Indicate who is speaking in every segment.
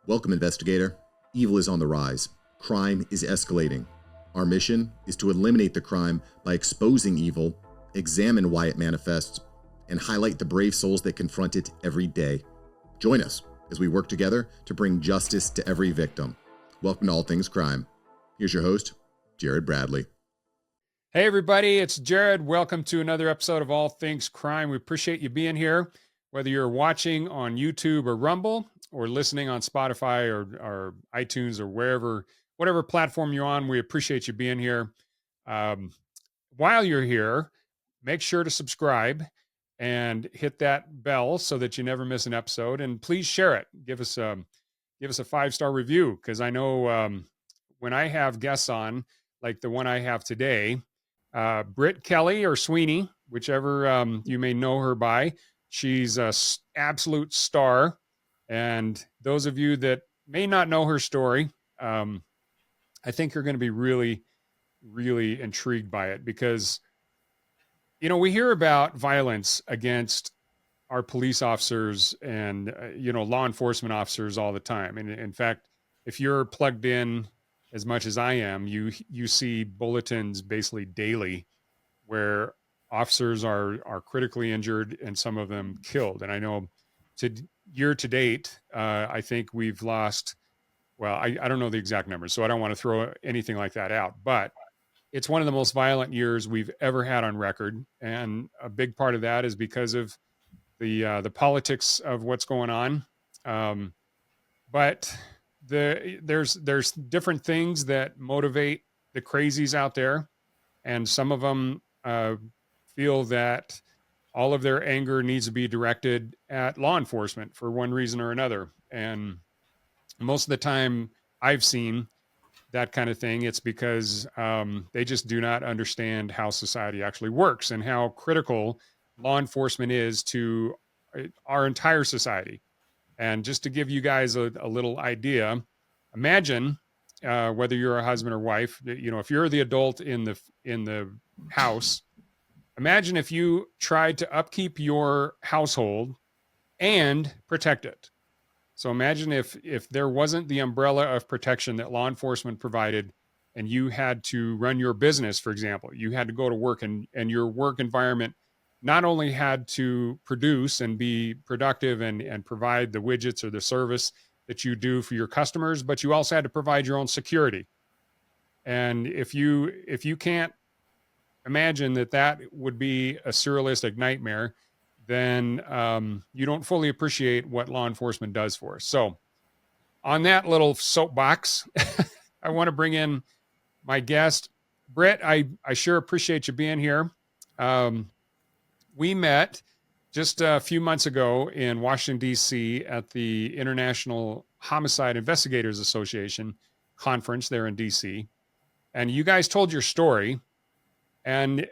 Speaker 1: Welcome, investigator. Evil is on the rise. Crime is escalating. Our mission is to eliminate the crime by exposing evil, examine why it manifests, and highlight the brave souls that confront it every day. Join us as we work together to bring justice to every victim. Welcome to All Things Crime. Here's your host, Jared Bradley.
Speaker 2: Hey, everybody, it's Jared. Welcome to another episode of All Things Crime. We appreciate you being here, whether you're watching on YouTube or Rumble or listening on Spotify or iTunes or whatever platform you're on. We appreciate you being here. While you're here, make sure to subscribe and hit that bell so that you never miss an episode. And please share it. Give us a 5-star review, because I know when I have guests on, like the one I have today, Brit Kelly or Sweeney, whichever you may know her by. She's an absolute star. And those of you that may not know her story, I think you're going to be really, really intrigued by it, because, you know, we hear about violence against our police officers and, law enforcement officers all the time. And in fact, if you're plugged in as much as I am, you see bulletins basically daily where officers are critically injured and some of them killed. And I know year to date, I think we've lost, well, I don't know the exact numbers, so I don't want to throw anything like that out, but it's one of the most violent years we've ever had on record. And a big part of that is because of the politics of what's going on. But there's different things that motivate the crazies out there. And some of them feel that all of their anger needs to be directed at law enforcement for one reason or another. And most of the time I've seen that kind of thing, it's because they just do not understand how society actually works and how critical law enforcement is to our entire society. And just to give you guys a little idea, imagine whether you're a husband or wife, if you're the adult in the house, imagine if you tried to upkeep your household and protect it. So imagine if there wasn't the umbrella of protection that law enforcement provided, and you had to run your business, for example. You had to go to work, and your work environment not only had to produce and be productive and provide the widgets or the service that you do for your customers, but you also had to provide your own security. And if you can't imagine that would be a surrealistic nightmare, then you don't fully appreciate what law enforcement does for us. So on that little soapbox, I want to bring in my guest, Brit. I sure appreciate you being here. We met just a few months ago in Washington, D.C. at the International Homicide Investigators Association conference there in D.C. And you guys told your story, and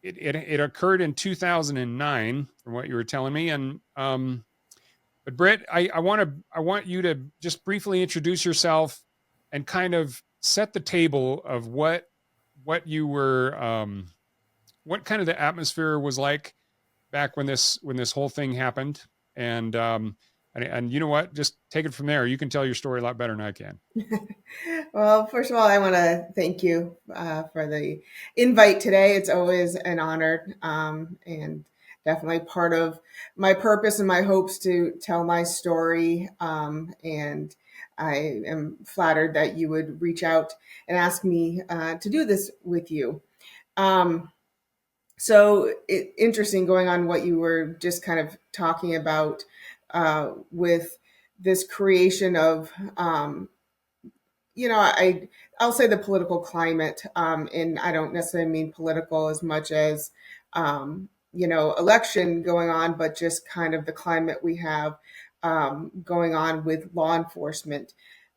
Speaker 2: it occurred in 2009, from what you were telling me. And but Brit, I want you to just briefly introduce yourself and kind of set the table of what you were, what kind of the atmosphere was like back when this whole thing happened. And you know what? Just take it from there. You can tell your story a lot better than I can.
Speaker 3: Well, first of all, I want to thank you for the invite today. It's always an honor, and definitely part of my purpose and my hopes to tell my story. And I am flattered that you would reach out and ask me to do this with you. So interesting, going on what you were just kind of talking about with this creation of I'll say the political climate, and I don't necessarily mean political as much as, election going on, but just kind of the climate we have going on with law enforcement.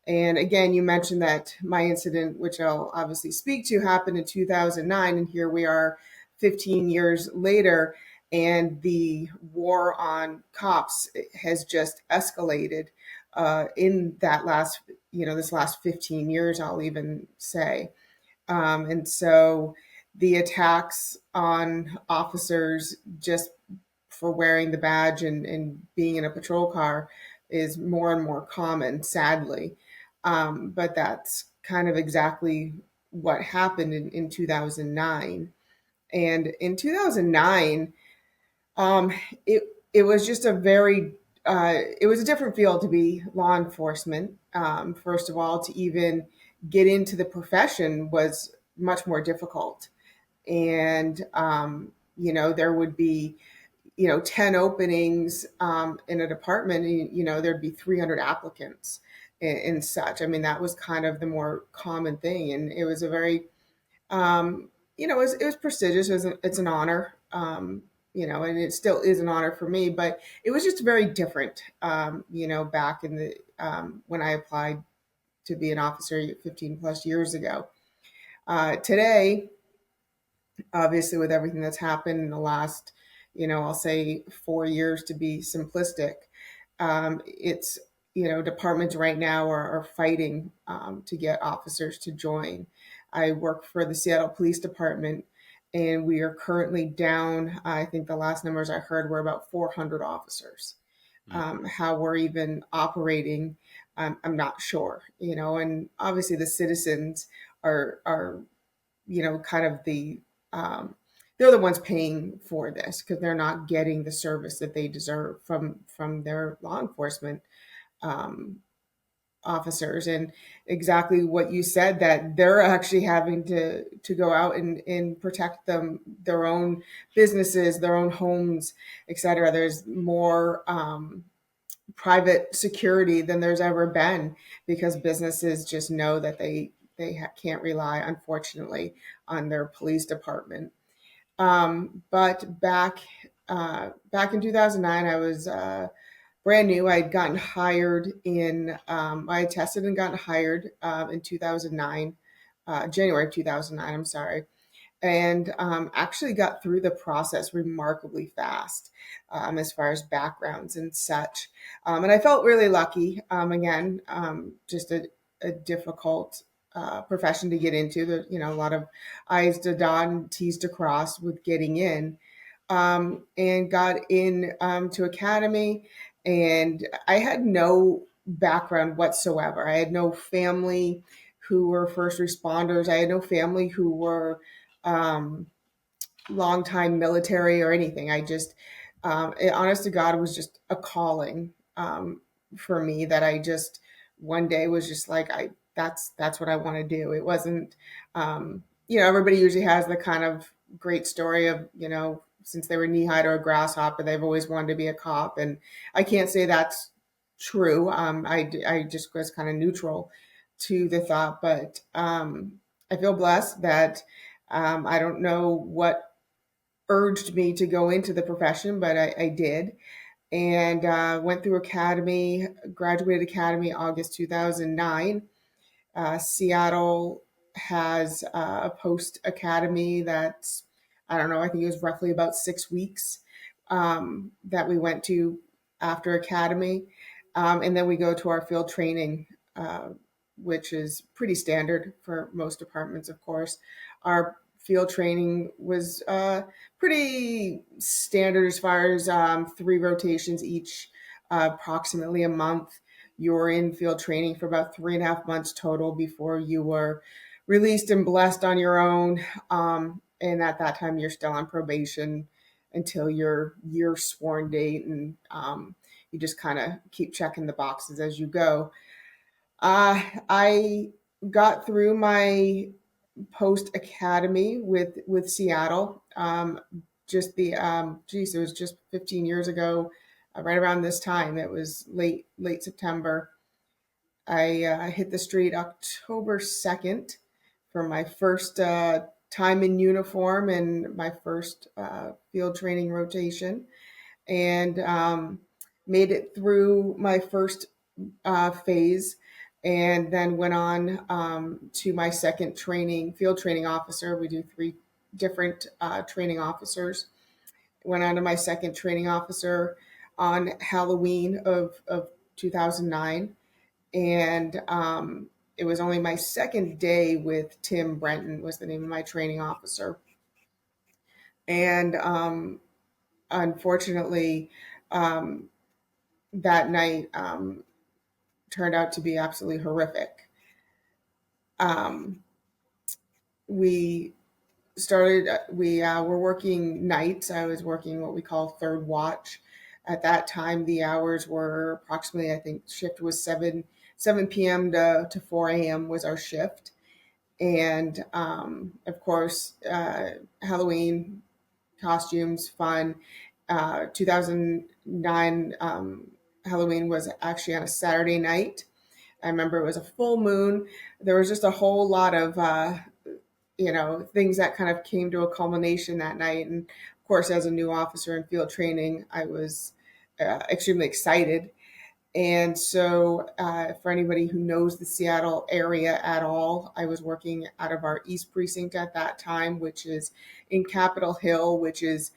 Speaker 3: And again, you mentioned that my incident, which I'll obviously speak to, happened in 2009, and here we are 15 years later, and the war on cops has just escalated in that this last 15 years, I'll even say. And so the attacks on officers just for wearing the badge and being in a patrol car is more and more common, sadly. But that's kind of exactly what happened in 2009. And in 2009, um, it it was just a very it was a different field to be law enforcement. First of all, to even get into the profession was much more difficult, and there would be 10 openings in a department. There'd be 300 applicants and such. I mean, that was kind of the more common thing, and it was a very it was prestigious. It's an honor, and it still is an honor for me. But it was just very different, back in the when I applied to be an officer 15 plus years ago. Today, obviously, with everything that's happened in the last, I'll say 4 years to be simplistic, it's departments right now are fighting to get officers to join. I work for the Seattle Police Department, and we are currently down. I think the last numbers I heard were about 400 officers. How we're even operating, I'm not sure. And obviously the citizens are kind of they're the ones paying for this because they're not getting the service that they deserve from their law enforcement um, officers. And exactly what you said, that they're actually having to go out and protect their own businesses, their own homes, etc. There's more private security than there's ever been because businesses just know that they can't rely, unfortunately, on their police department. But back in 2009, I was brand new. I had gotten hired I had tested and gotten hired in 2009, January of 2009. I'm sorry, and actually got through the process remarkably fast as far as backgrounds and such. And I felt really lucky. Again, just a difficult profession to get into. A lot of I's to dot and T's to cross with getting in. And got in to academy, and I had no background whatsoever. I had no family who were first responders. I had no family who were um, longtime military or anything. I just, honest to God, was just a calling for me that I just one day was just like, that's what I want to do. It wasn't, everybody usually has the kind of great story of, since they were knee high to a grasshopper, they've always wanted to be a cop. And I can't say that's true. I just was kind of neutral to the thought, but I feel blessed that I don't know what urged me to go into the profession, but I did, and went through academy, graduated academy August 2009. Seattle has a post academy that's, I don't know, I think it was roughly about 6 weeks that we went to after academy. And then we go to our field training, which is pretty standard for most departments, of course. Our field training was pretty standard as far as 3 rotations each, approximately a month. You were in field training for about 3.5 months total before you were released and blessed on your own. And at that time, you're still on probation until your sworn date, and you just kind of keep checking the boxes as you go. I got through my post academy with Seattle. It was just 15 years ago, right around this time. It was late September. I hit the street October 2nd for my first time in uniform and my first field training rotation, and made it through my first phase, and then went on to my second field training officer. We do 3 different training officers. Went on to my second training officer on Halloween of 2009. And it was only my second day with Brenton was the name of my training officer. And unfortunately, um, that night turned out to be absolutely horrific. Um, we we were working nights. I was working what we call third watch. At that time, the hours were approximately, I think, shift was 7 p.m. to 4 a.m. was our shift. And of course, Halloween costumes, fun. 2009 Halloween was actually on a Saturday night. I remember it was a full moon. There was just a whole lot of things that kind of came to a culmination that night. And of course, as a new officer in field training, I was extremely excited. And so, for anybody who knows the Seattle area at all, I was working out of our East Precinct at that time, which is in Capitol Hill, which is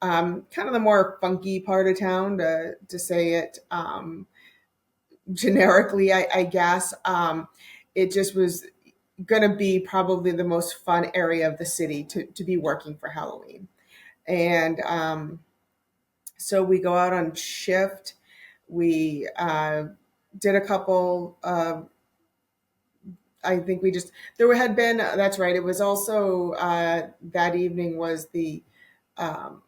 Speaker 3: kind of the more funky part of town, to say it generically, I guess. It just was going to be probably the most fun area of the city to be working for Halloween. And so we go out on shift. We did a couple. I think we just there had been. That's right. It was also that evening was the um,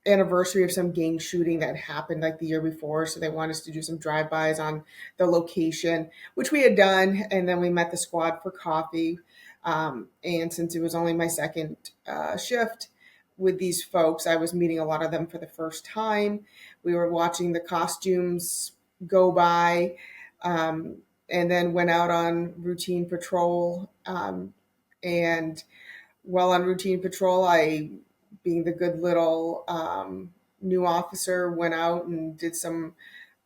Speaker 3: anniversary of some gang shooting that happened like the year before. So they wanted us to do some drive-bys on the location, which we had done. And then we met the squad for coffee. And since it was only my second shift with these folks, I was meeting a lot of them for the first time. We were watching the costumes go by, um, and then went out on routine patrol. And while on routine patrol, I, being the good little new officer, went out and did some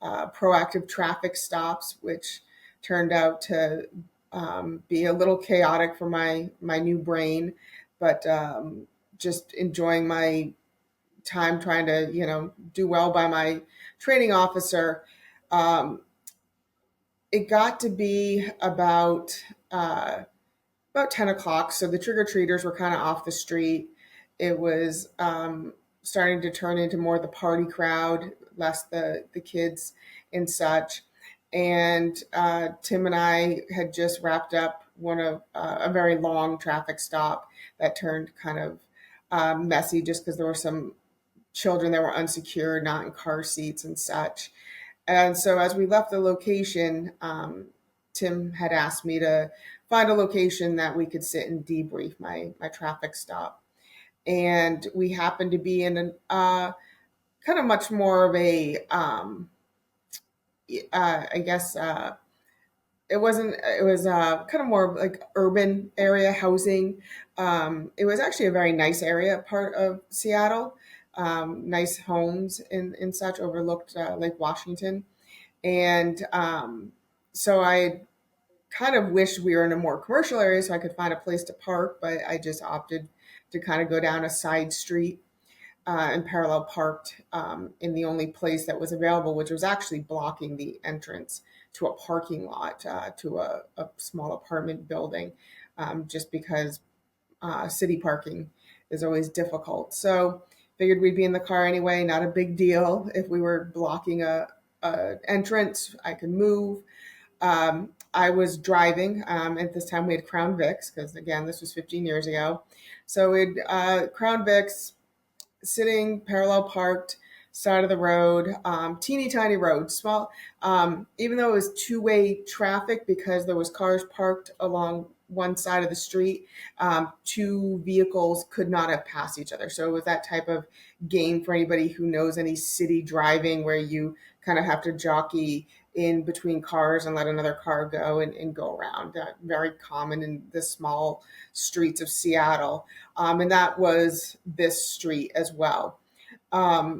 Speaker 3: proactive traffic stops, which turned out to be a little chaotic for my new brain, but just enjoying my time trying to do well by my training officer. Um, it got to be about 10 o'clock. So the trick or treaters were kind of off the street. It was starting to turn into more the party crowd, less the kids and such. And Tim and I had just wrapped up one of a very long traffic stop that turned kind of messy just because there were some children that were unsecured, not in car seats and such. And so as we left the location, Tim had asked me to find a location that we could sit and debrief my traffic stop. And we happened to be in kind of much more of a, I guess, it wasn't, it was kind of more like urban area housing. It was actually a very nice area, part of Seattle. Nice homes and such overlooked Lake Washington. And so I kind of wished we were in a more commercial area so I could find a place to park, but I just opted to kind of go down a side street and parallel parked in the only place that was available, which was actually blocking the entrance to a parking lot to a small apartment building, just because city parking is always difficult. So figured we'd be in the car anyway, not a big deal. If we were blocking a entrance, I could move. I was driving. At this time, we had Crown Vics because, again, this was 15 years ago. So we'd Crown Vics sitting parallel parked, side of the road, teeny tiny road, small. Even though it was two-way traffic because there was cars parked along one side of the street, two vehicles could not have passed each other. So it was that type of game for anybody who knows any city driving where you kind of have to jockey in between cars and let another car go and go around. Very common in the small streets of Seattle. And that was this street as well.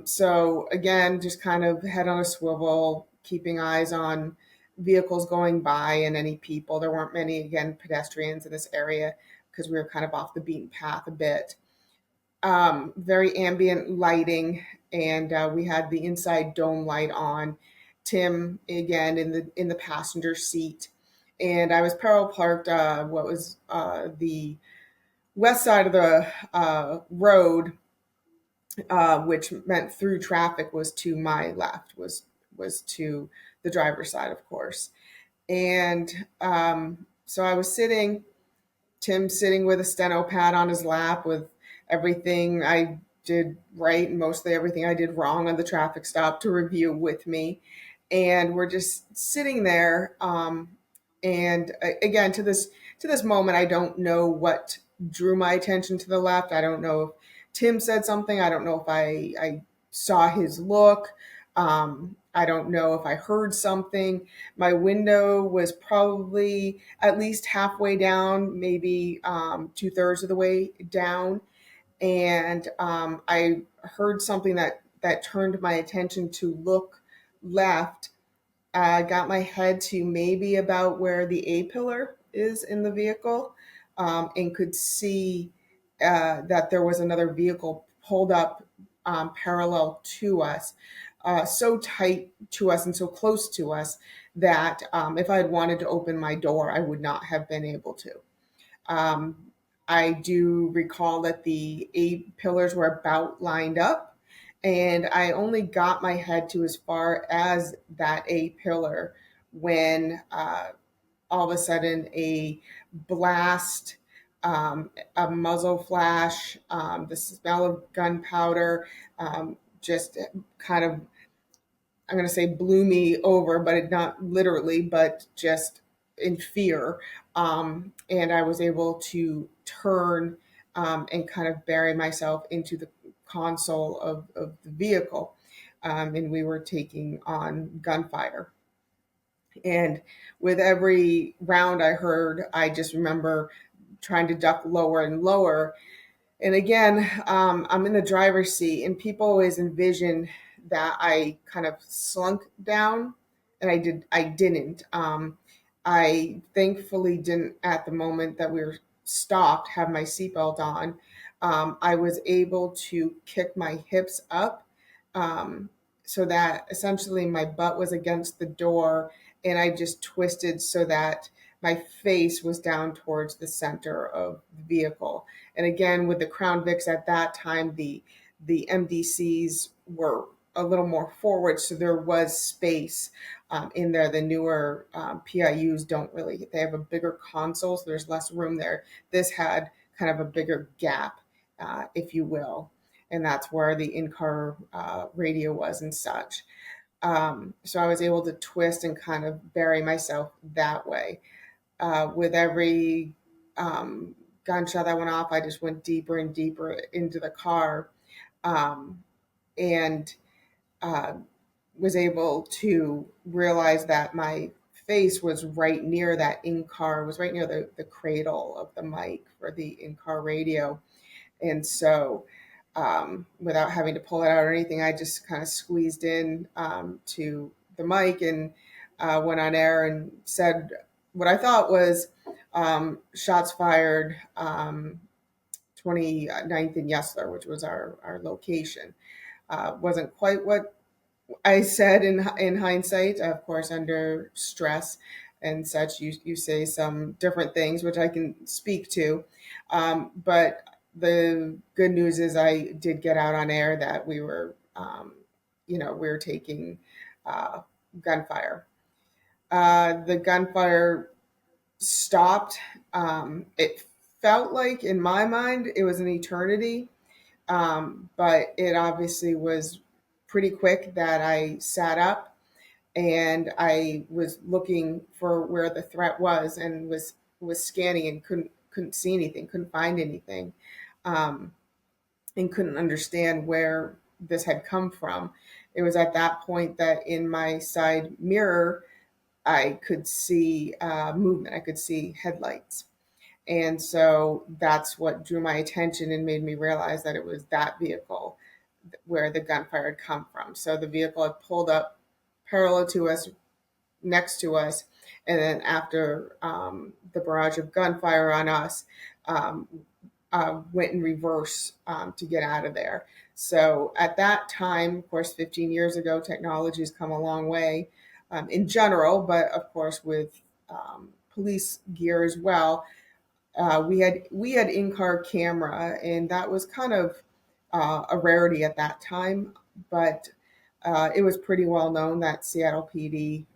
Speaker 3: So again, just kind of head on a swivel, keeping eyes on vehicles going by and any people. There weren't many, again, pedestrians in this area because we were kind of off the beaten path a bit. Very ambient lighting, and we had the inside dome light on. Tim again in the passenger seat, and I was parallel parked. What was the west side of the road, which meant through traffic was to my left, was was to the driver's side, of course. And so I was sitting, Tim sitting with a steno pad on his lap with everything I did right and mostly everything I did wrong on the traffic stop to review with me. And we're just sitting there. And again, to this moment, I don't know what drew my attention to the left. I don't know if Tim said something. I don't know if I saw his look. I don't know if I heard something. My window was probably at least halfway down, maybe 2/3 of the way down, and I heard something that turned my attention to look left. I got my head to maybe about where the A pillar is in the vehicle, and could see that there was another vehicle pulled up parallel to us, so tight to us and so close to us that if I had wanted to open my door, I would not have been able to. Um, I do recall that the A pillars were about lined up, and I only got my head to as far as that A pillar when all of a sudden a blast, a muzzle flash, the smell of gunpowder, just kind of, I'm going to say blew me over, but it not literally, but just in fear. And I was able to turn and kind of bury myself into the console of the vehicle. And we were taking on gunfire. And with every round I heard, I just remember trying to duck lower and lower. And again, I'm in the driver's seat, and people always envision that I kind of slunk down, and I didn't. I thankfully didn't at the moment that we were stopped have my seatbelt on. I was able to kick my hips up, um, so that essentially my butt was against the door, and I just twisted so that my face was down towards the center of the vehicle. And again, with the Crown Vics at that time, the MDCs were a little more forward, so there was space in there. The newer PIUs don't really; they have a bigger console, so there's less room there. This had kind of a bigger gap, if you will, and that's where the in-car radio was and such. So I was able to twist and kind of bury myself that way. With every gunshot that went off, I just went deeper and deeper into the car, um, and uh, was able to realize that my face was right near that in-car, was right near the cradle of the mic for the in-car radio. And so without having to pull it out or anything, I just kind of squeezed in to the mic and went on air and said what I thought was shots fired 29th and Yesler, which was our location. Wasn't quite what I said in hindsight. Of course, under stress and such, you say some different things, which I can speak to. But the good news is I did get out on air that we were taking gunfire. The gunfire stopped. It felt like, in my mind, it was an eternity, but it obviously was pretty quick that I sat up and I was looking for where the threat was and was scanning and couldn't see anything, couldn't find anything, um, and couldn't understand where this had come from. It was at that point that in my side mirror I could see movement. I could see headlights. And so that's what drew my attention and made me realize that it was that vehicle where the gunfire had come from. So the vehicle had pulled up parallel to us, next to us, and then after the barrage of gunfire on us, um, went in reverse to get out of there. So at that time, of course, 15 years ago, technology has come a long way in general, but of course with police gear as well. We had in-car camera, and that was kind of a rarity at that time. But It was pretty well known that Seattle PD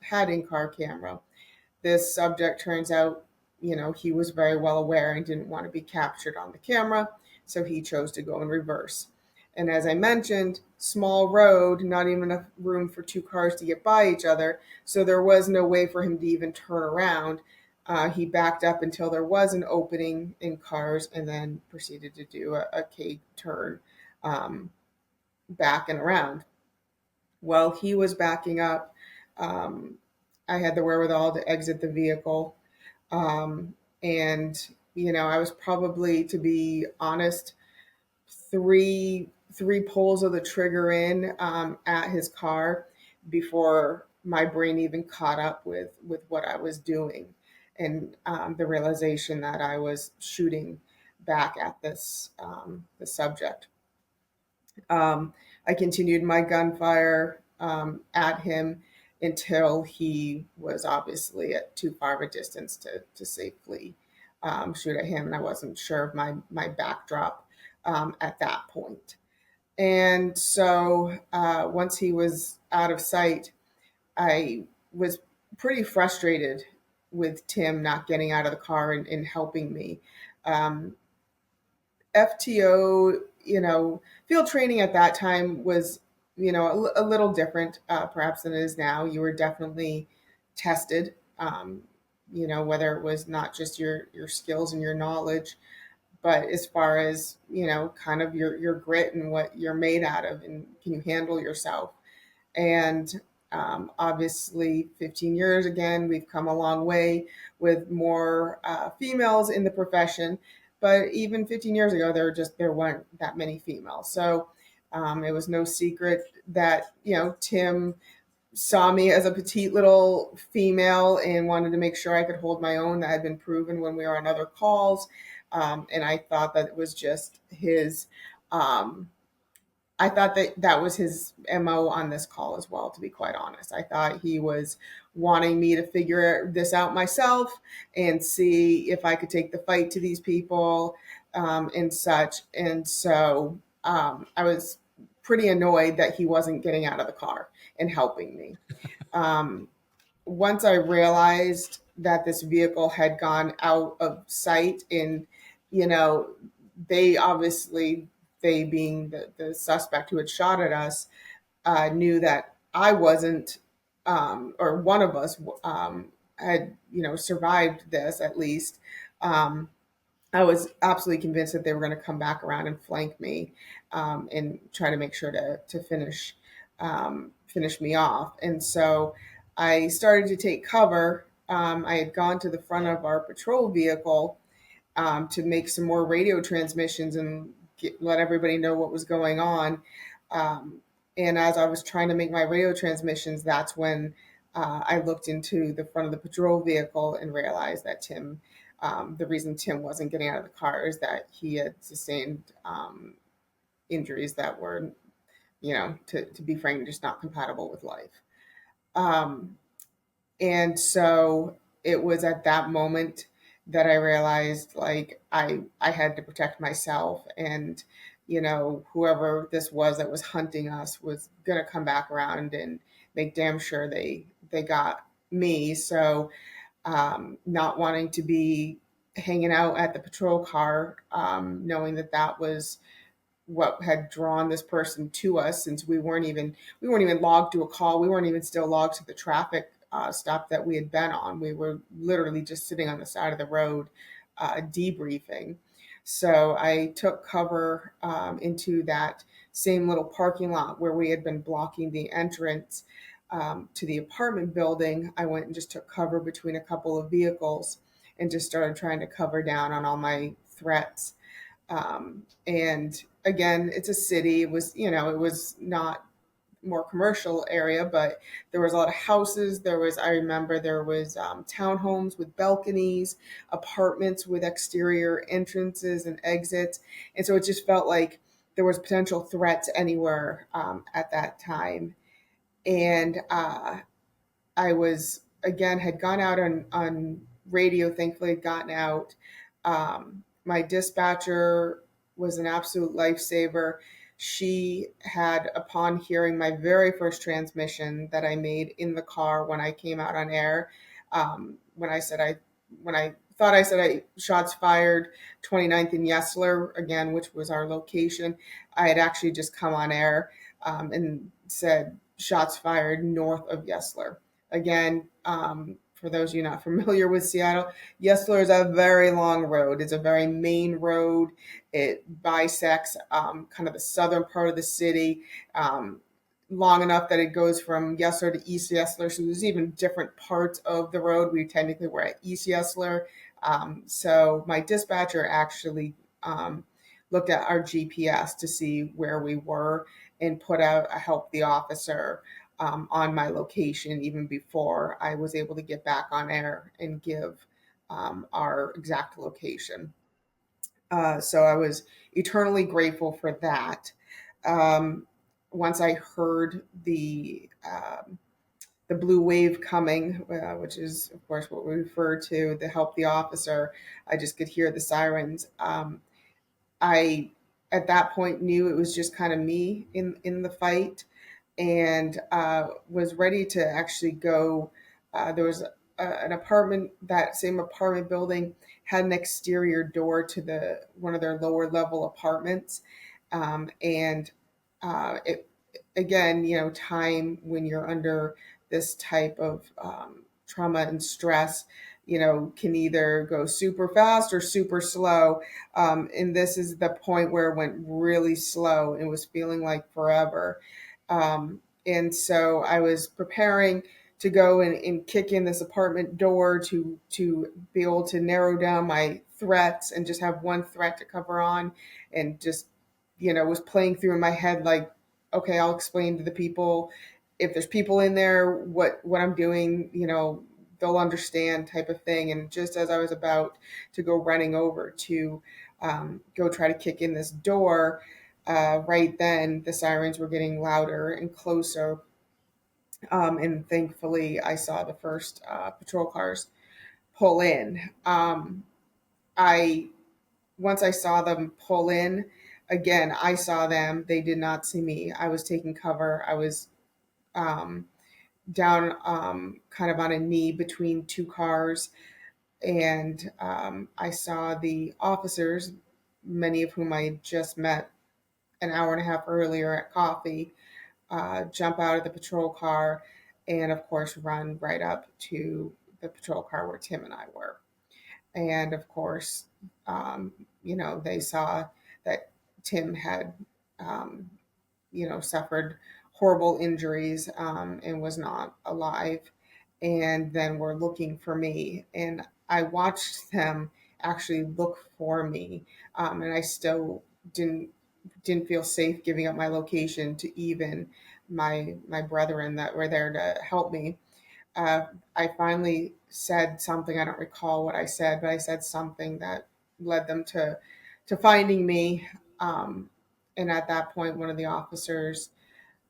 Speaker 3: had in-car camera. This subject turns out, he was very well aware and didn't want to be captured on the camera, so he chose to go in reverse. And as I mentioned, small road, not even enough room for two cars to get by each other, so there was no way for him to even turn around. He backed up until there was an opening in cars and then proceeded to do a K turn um, back and around. While he was backing up, um, I had the wherewithal to exit the vehicle. Um, and, I was probably, to be honest, three pulls of the trigger in at his car before my brain even caught up with what I was doing, and the realization that I was shooting back at the subject. I continued my gunfire at him until he was obviously at too far of a distance to safely shoot at him, and I wasn't sure of my backdrop at that point. And so once he was out of sight, I was pretty frustrated with Tim not getting out of the car and helping me. Um, FTO, field training at that time was, a little different, perhaps than it is now. You were definitely tested, whether it was not just your skills and your knowledge, but as far as, kind of your grit and what you're made out of, and can you handle yourself. And obviously, 15 years again, we've come a long way with more females in the profession. But even 15 years ago, there weren't that many females. So it was no secret that Tim saw me as a petite little female and wanted to make sure I could hold my own. That had been proven when we were on other calls, and I thought that it was just his. I thought that was his MO on this call as well, to be quite honest. I thought he was wanting me to figure this out myself and see if I could take the fight to these people and such. And so I was pretty annoyed that he wasn't getting out of the car and helping me. Um, Once I realized that this vehicle had gone out of sight, and you know they obviously, they being the suspect who had shot at us, knew that I wasn't, or one of us had survived this at least. um, I was absolutely convinced that they were going to come back around and flank me, and try to make sure to finish me off. And so I started to take cover. I had gone to the front of our patrol vehicle to make some more radio transmissions and let everybody know what was going on. Um, and as I was trying to make my radio transmissions, that's when I looked into the front of the patrol vehicle and realized that the reason Tim wasn't getting out of the car is that he had sustained injuries that were, to be frank, just not compatible with life. Um, and so it was at that moment that I realized, like, I had to protect myself, and whoever this was that was hunting us was gonna come back around and make damn sure they got me. So not wanting to be hanging out at the patrol car, knowing that was what had drawn this person to us, since we weren't even logged to a call. We weren't even still logged to the traffic stop that we had been on. We were literally just sitting on the side of the road debriefing. So I took cover into that same little parking lot where we had been blocking the entrance to the apartment building. I went and just took cover between a couple of vehicles and just started trying to cover down on all my threats. And again, it's a city. It was not more commercial area, but there was a lot of houses. I remember there was townhomes with balconies, apartments with exterior entrances and exits. And so it just felt like there was potential threats anywhere at that time. And I was, again, had gone out on radio, thankfully had gotten out. My dispatcher was an absolute lifesaver. She had, upon hearing my very first transmission that I made in the car when I came out on air, when I said when I thought I said shots fired 29th and Yesler, again, which was our location, I had actually just come on air and said shots fired north of Yesler. Again, for those of you not familiar with Seattle, Yesler is a very long road. It's a very main road. It bisects kind of the southern part of the city, long enough that it goes from Yesler to East Yesler. So there's even different parts of the road. We technically were at East Yesler. So my dispatcher actually looked at our GPS to see where we were and put out a help the officer on my location even before I was able to get back on air and give our exact location. So I was eternally grateful for that. Once I heard the blue wave coming, which is of course what we refer to the help the officer, I just could hear the sirens. I at that point knew it was just kind of me in the fight, and was ready to actually go. There was an apartment, that same apartment building had an exterior door to the one of their lower level apartments, and it again, time when you're under this type of trauma and stress, can either go super fast or super slow. And this is the point where it went really slow and was feeling like forever. And so I was preparing to go and kick in this apartment door to be able to narrow down my threats and just have one threat to cover on, and just was playing through in my head like, okay, I'll explain to the people, if there's people in there, what I'm doing, they'll understand, type of thing. And just as I was about to go running over to go try to kick in this door, right then the sirens were getting louder and closer. And thankfully I saw the first patrol cars pull in. I Once I saw them pull in, again, I saw them. They did not see me. I was taking cover. I was um, down kind of on a knee between two cars. And I saw the officers, many of whom I had just met an hour and a half earlier at coffee, jump out of the patrol car and, of course, run right up to the patrol car where Tim and I were. And of course, they saw that Tim had, um, suffered horrible injuries and was not alive. And then were looking for me. And I watched them actually look for me. And I still didn't didn't feel safe giving up my location to even my brethren that were there to help me. I finally said something. I don't recall what I said, but I said something that led them to finding me. Um, and at that point, one of the officers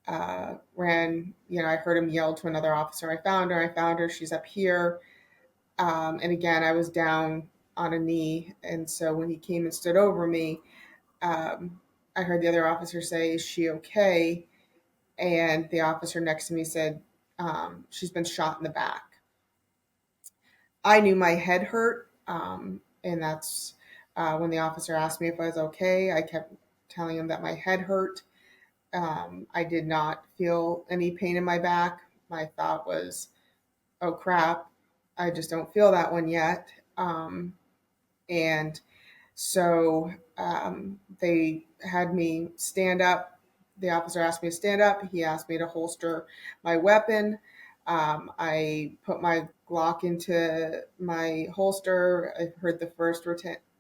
Speaker 3: ran. I heard him yell to another officer, "I found her! I found her! She's up here!" And again, I was down on a knee, and so when he came and stood over me, I heard the other officer say, "Is she okay?" And the officer next to me said, "She's been shot in the back." I knew my head hurt, and that's when the officer asked me if I was okay. I kept telling him that my head hurt. I did not feel any pain in my back. My thought was, oh crap, I just don't feel that one yet. And so they had me stand up. The officer asked me to stand up. He asked me to holster my weapon. I put my Glock into my holster. I heard the first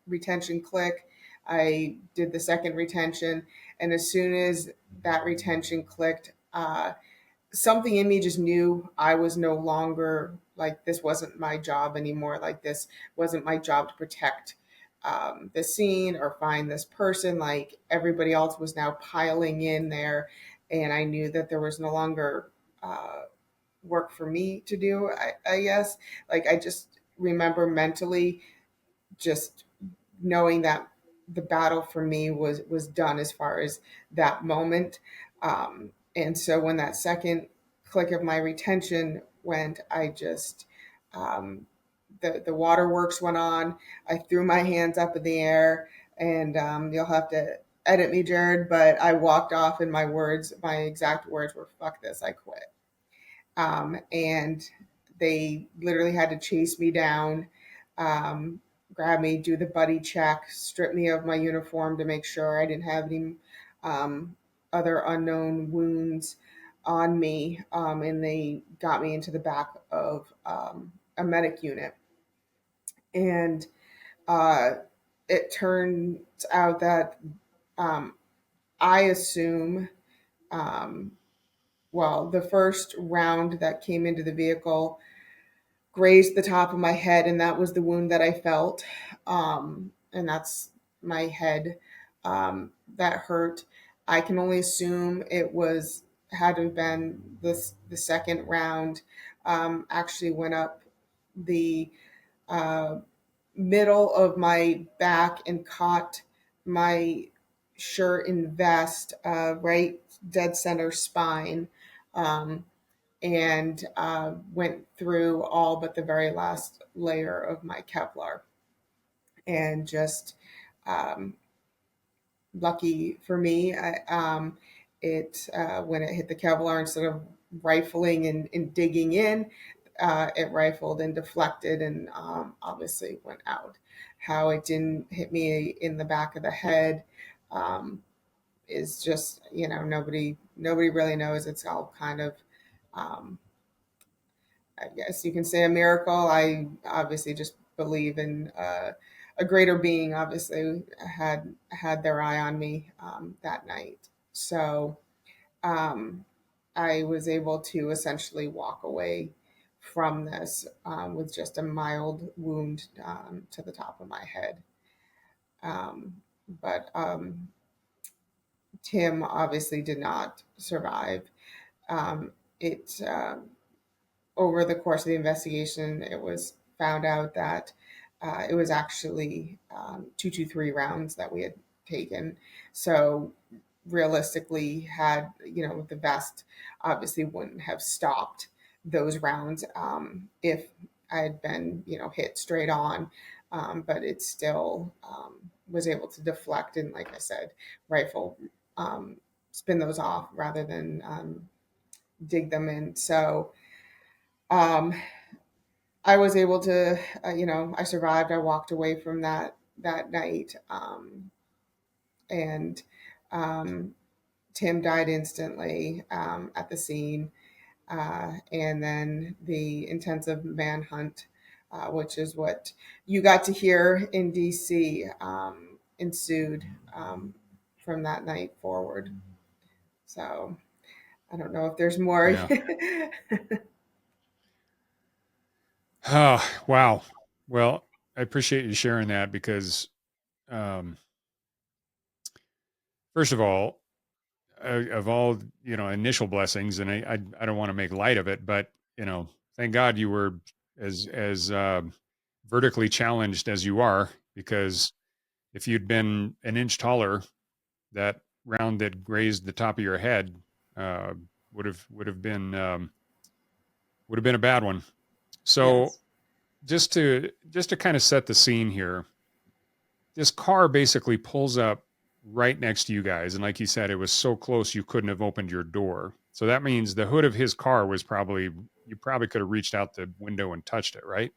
Speaker 3: retention click. I did the second retention. And as soon as that retention clicked, something in me just knew I was no longer, like, this wasn't my job anymore. Like, this wasn't my job to protect the scene or find this person. Like, everybody else was now piling in there, and I knew that there was no longer work for me to do. I guess, like, I just remember mentally just knowing that the battle for me was done as far as that moment. And so when that second click of my retention went, I just the waterworks went on. I threw my hands up in the air, and you'll have to edit me, Jared, but I walked off, and my exact words were "fuck this, I quit." And they literally had to chase me down, um, grab me, do the buddy check, strip me of my uniform to make sure I didn't have any um, other unknown wounds on me, and they got me into the back of a medic unit. And uh, it turns out that um, I assume, um, well, the first round that came into the vehicle grazed the top of my head, and that was the wound that I felt. And that's my head that hurt. I can only assume it was had to have been the second round. Actually went up the uh, middle of my back and caught my shirt and vest right dead center spine. Um, and went through all but the very last layer of my Kevlar. And just um, lucky for me, it when it hit the Kevlar, instead of rifling and digging in, it rifled and deflected and obviously went out. How it didn't hit me in the back of the head um, is just, nobody really knows. It's all kind of um, I guess you can say a miracle. I obviously just believe in a greater being. Obviously, had their eye on me that night, so um, I was able to essentially walk away from this with just a mild wound to the top of my head. But Tim obviously did not survive. It Over the course of the investigation, it was found out that it was actually 223 rounds that we had taken. So realistically, had the vest obviously wouldn't have stopped those rounds if I had been hit straight on. But it still was able to deflect and, like I said, rifle um, spin those off rather than dig them in. So um, I was able to, I survived. I walked away from that night, and um, Tim died instantly at the scene, and then the intensive manhunt, which is what you got to hear in DC, ensued from that night forward. So I don't know if there's more.
Speaker 2: Yeah. Oh, wow. Well, I appreciate you sharing that because, um, first of all, of all initial blessings, and I don't want to make light of it, but thank God you were as vertically challenged as you are, because if you'd been an inch taller, that round that grazed the top of your head uh, would have been a bad one. So
Speaker 3: Yes.
Speaker 2: just to kind of set the scene here, this car basically pulls up right next to you guys, and like you said, it was so close you couldn't have opened your door. So that means the hood of his car was probably you probably could have reached out the window and touched it, right?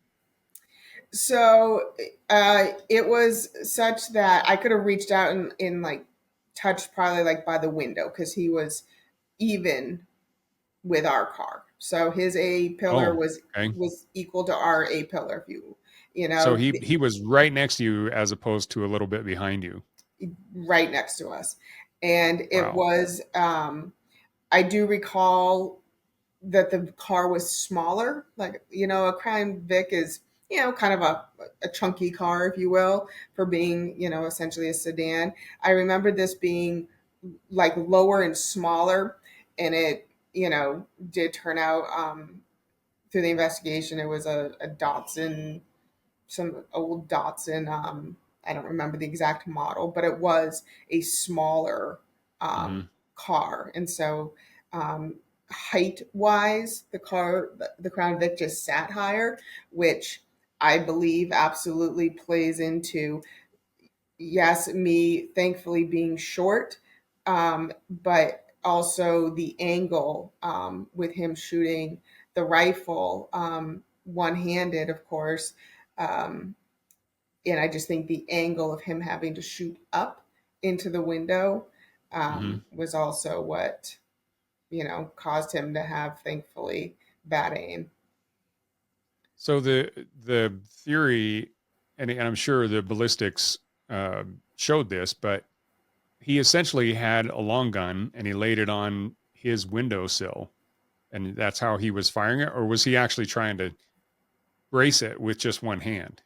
Speaker 3: So it was such that I could have reached out and like touched probably like by the window because he was even with our car. So his A pillar
Speaker 2: Oh,
Speaker 3: was
Speaker 2: okay.
Speaker 3: was equal to our A pillar. If you
Speaker 2: So
Speaker 3: know,
Speaker 2: he was right next to you as opposed to a little bit behind you.
Speaker 3: right next to us, and it
Speaker 2: Wow.
Speaker 3: was. I do recall that the car was smaller. Like, a Crown Vic is, kind of a chunky car, if you will, for being, essentially a sedan. I remember this being like lower and smaller, and it, did turn out through the investigation, it was a Datsun, some old Datsun I don't remember the exact model, but it was a smaller
Speaker 2: Mm-hmm.
Speaker 3: car. And so height wise, the Crown Vic just sat higher, which I believe absolutely plays into, yes, me thankfully being short, but also the angle with him shooting the rifle one handed, of course. Um, and I just think the angle of him having to shoot up into the window
Speaker 2: Mm-hmm.
Speaker 3: was also what, caused him to have, thankfully, bad aim.
Speaker 2: So the theory, and I'm sure the ballistics showed this, but he essentially had a long gun and he laid it on his windowsill, and that's how he was firing it, or was he actually trying to brace it with just one hand?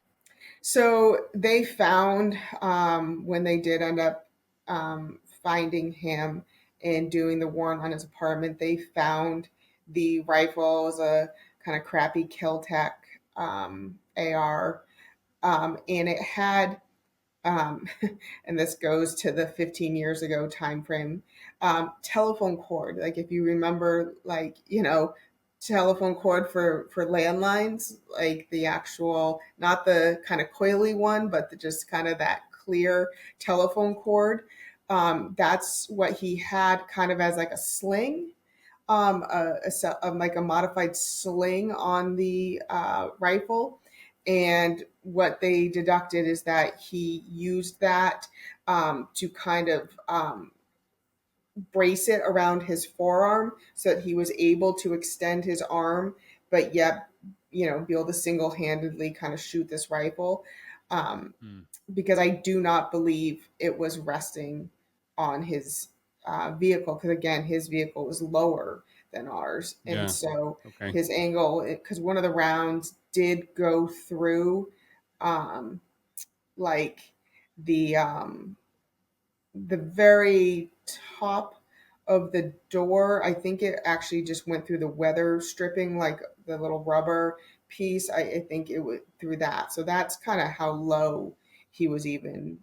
Speaker 3: So they found, when they did end up finding him and doing the warrant on his apartment, they found the rifle. It was a kind of crappy Kel-Tec AR, and it had, um, and this goes to the 15 years ago time frame, telephone cord. Like if you remember, like, telephone cord for landlines, like the actual, not the kind of coily one, but just kind of that clear telephone cord. That's what he had kind of as like a sling, like a modified sling on the rifle. And what they deducted is that he used that to kind of brace it around his forearm so that he was able to extend his arm, but yet, be able to single handedly kind of shoot this rifle. Um,
Speaker 2: Hmm.
Speaker 3: because I do not believe it was resting on his vehicle. Because again, his vehicle was lower than ours, and
Speaker 2: Yeah.
Speaker 3: so
Speaker 2: Okay.
Speaker 3: his angle, because one of the rounds did go through, um, like the very top of the door. I think it actually just went through the weather stripping, like the little rubber piece. I think it went through that. So that's kind of how low he was even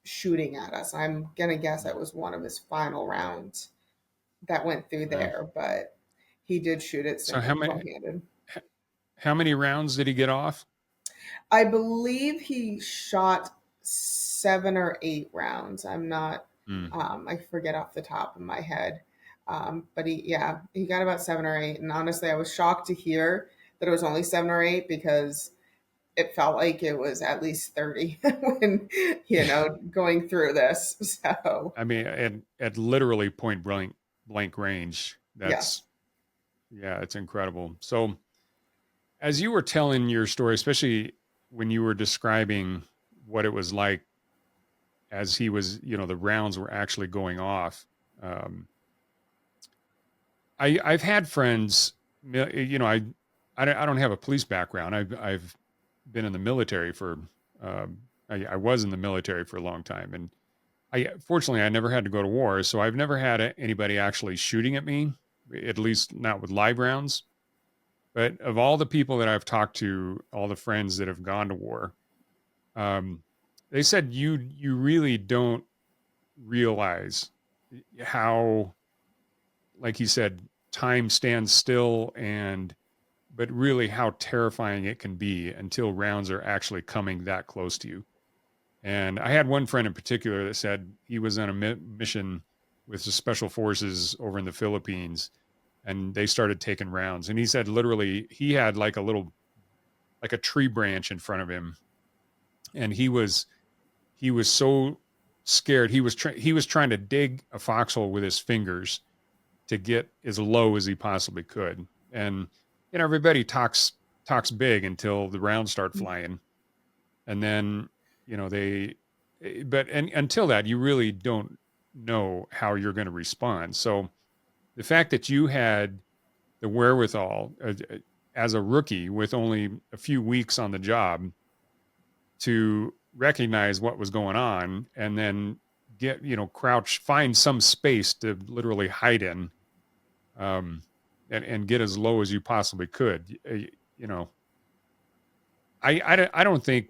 Speaker 3: shooting at us. I'm gonna guess that was one of his final rounds that went through
Speaker 2: Wow.
Speaker 3: there, but he did shoot it
Speaker 2: So
Speaker 3: single-handed.
Speaker 2: how many rounds did he get off?
Speaker 3: I believe he shot 7 or 8 rounds. I'm not,
Speaker 2: Hmm.
Speaker 3: I forget off the top of my head. But he got about 7 or 8. And honestly, I was shocked to hear that it was only 7 or 8, because it felt like it was at least 30 when, going through this. So,
Speaker 2: I mean, at literally point blank range. That's,
Speaker 3: yes.
Speaker 2: yeah, it's incredible. So as you were telling your story, especially when you were describing what it was like as he was, the rounds were actually going off. Um, I've had friends, I don't have a police background. I've been in the military for, I was in the military for a long time, and fortunately I never had to go to war, so I've never had anybody actually shooting at me, at least not with live rounds. But of all the people that I've talked to, all the friends that have gone to war, um, they said you really don't realize how, like you said, time stands still, and but really how terrifying it can be until rounds are actually coming that close to you. And I had one friend in particular that said he was on a mission with the special forces over in the Philippines, and they started taking rounds. And he said literally he had like a tree branch in front of him, and he was so scared. He was trying to dig a foxhole with his fingers to get as low as he possibly could. And everybody talks big until the rounds start flying, and then they but and until that you really don't know how you're going to respond. So the fact that you had the wherewithal as a rookie with only a few weeks on the job to recognize what was going on, and then get crouch, find some space to literally hide in, um and get as low as you possibly could. you know I don't think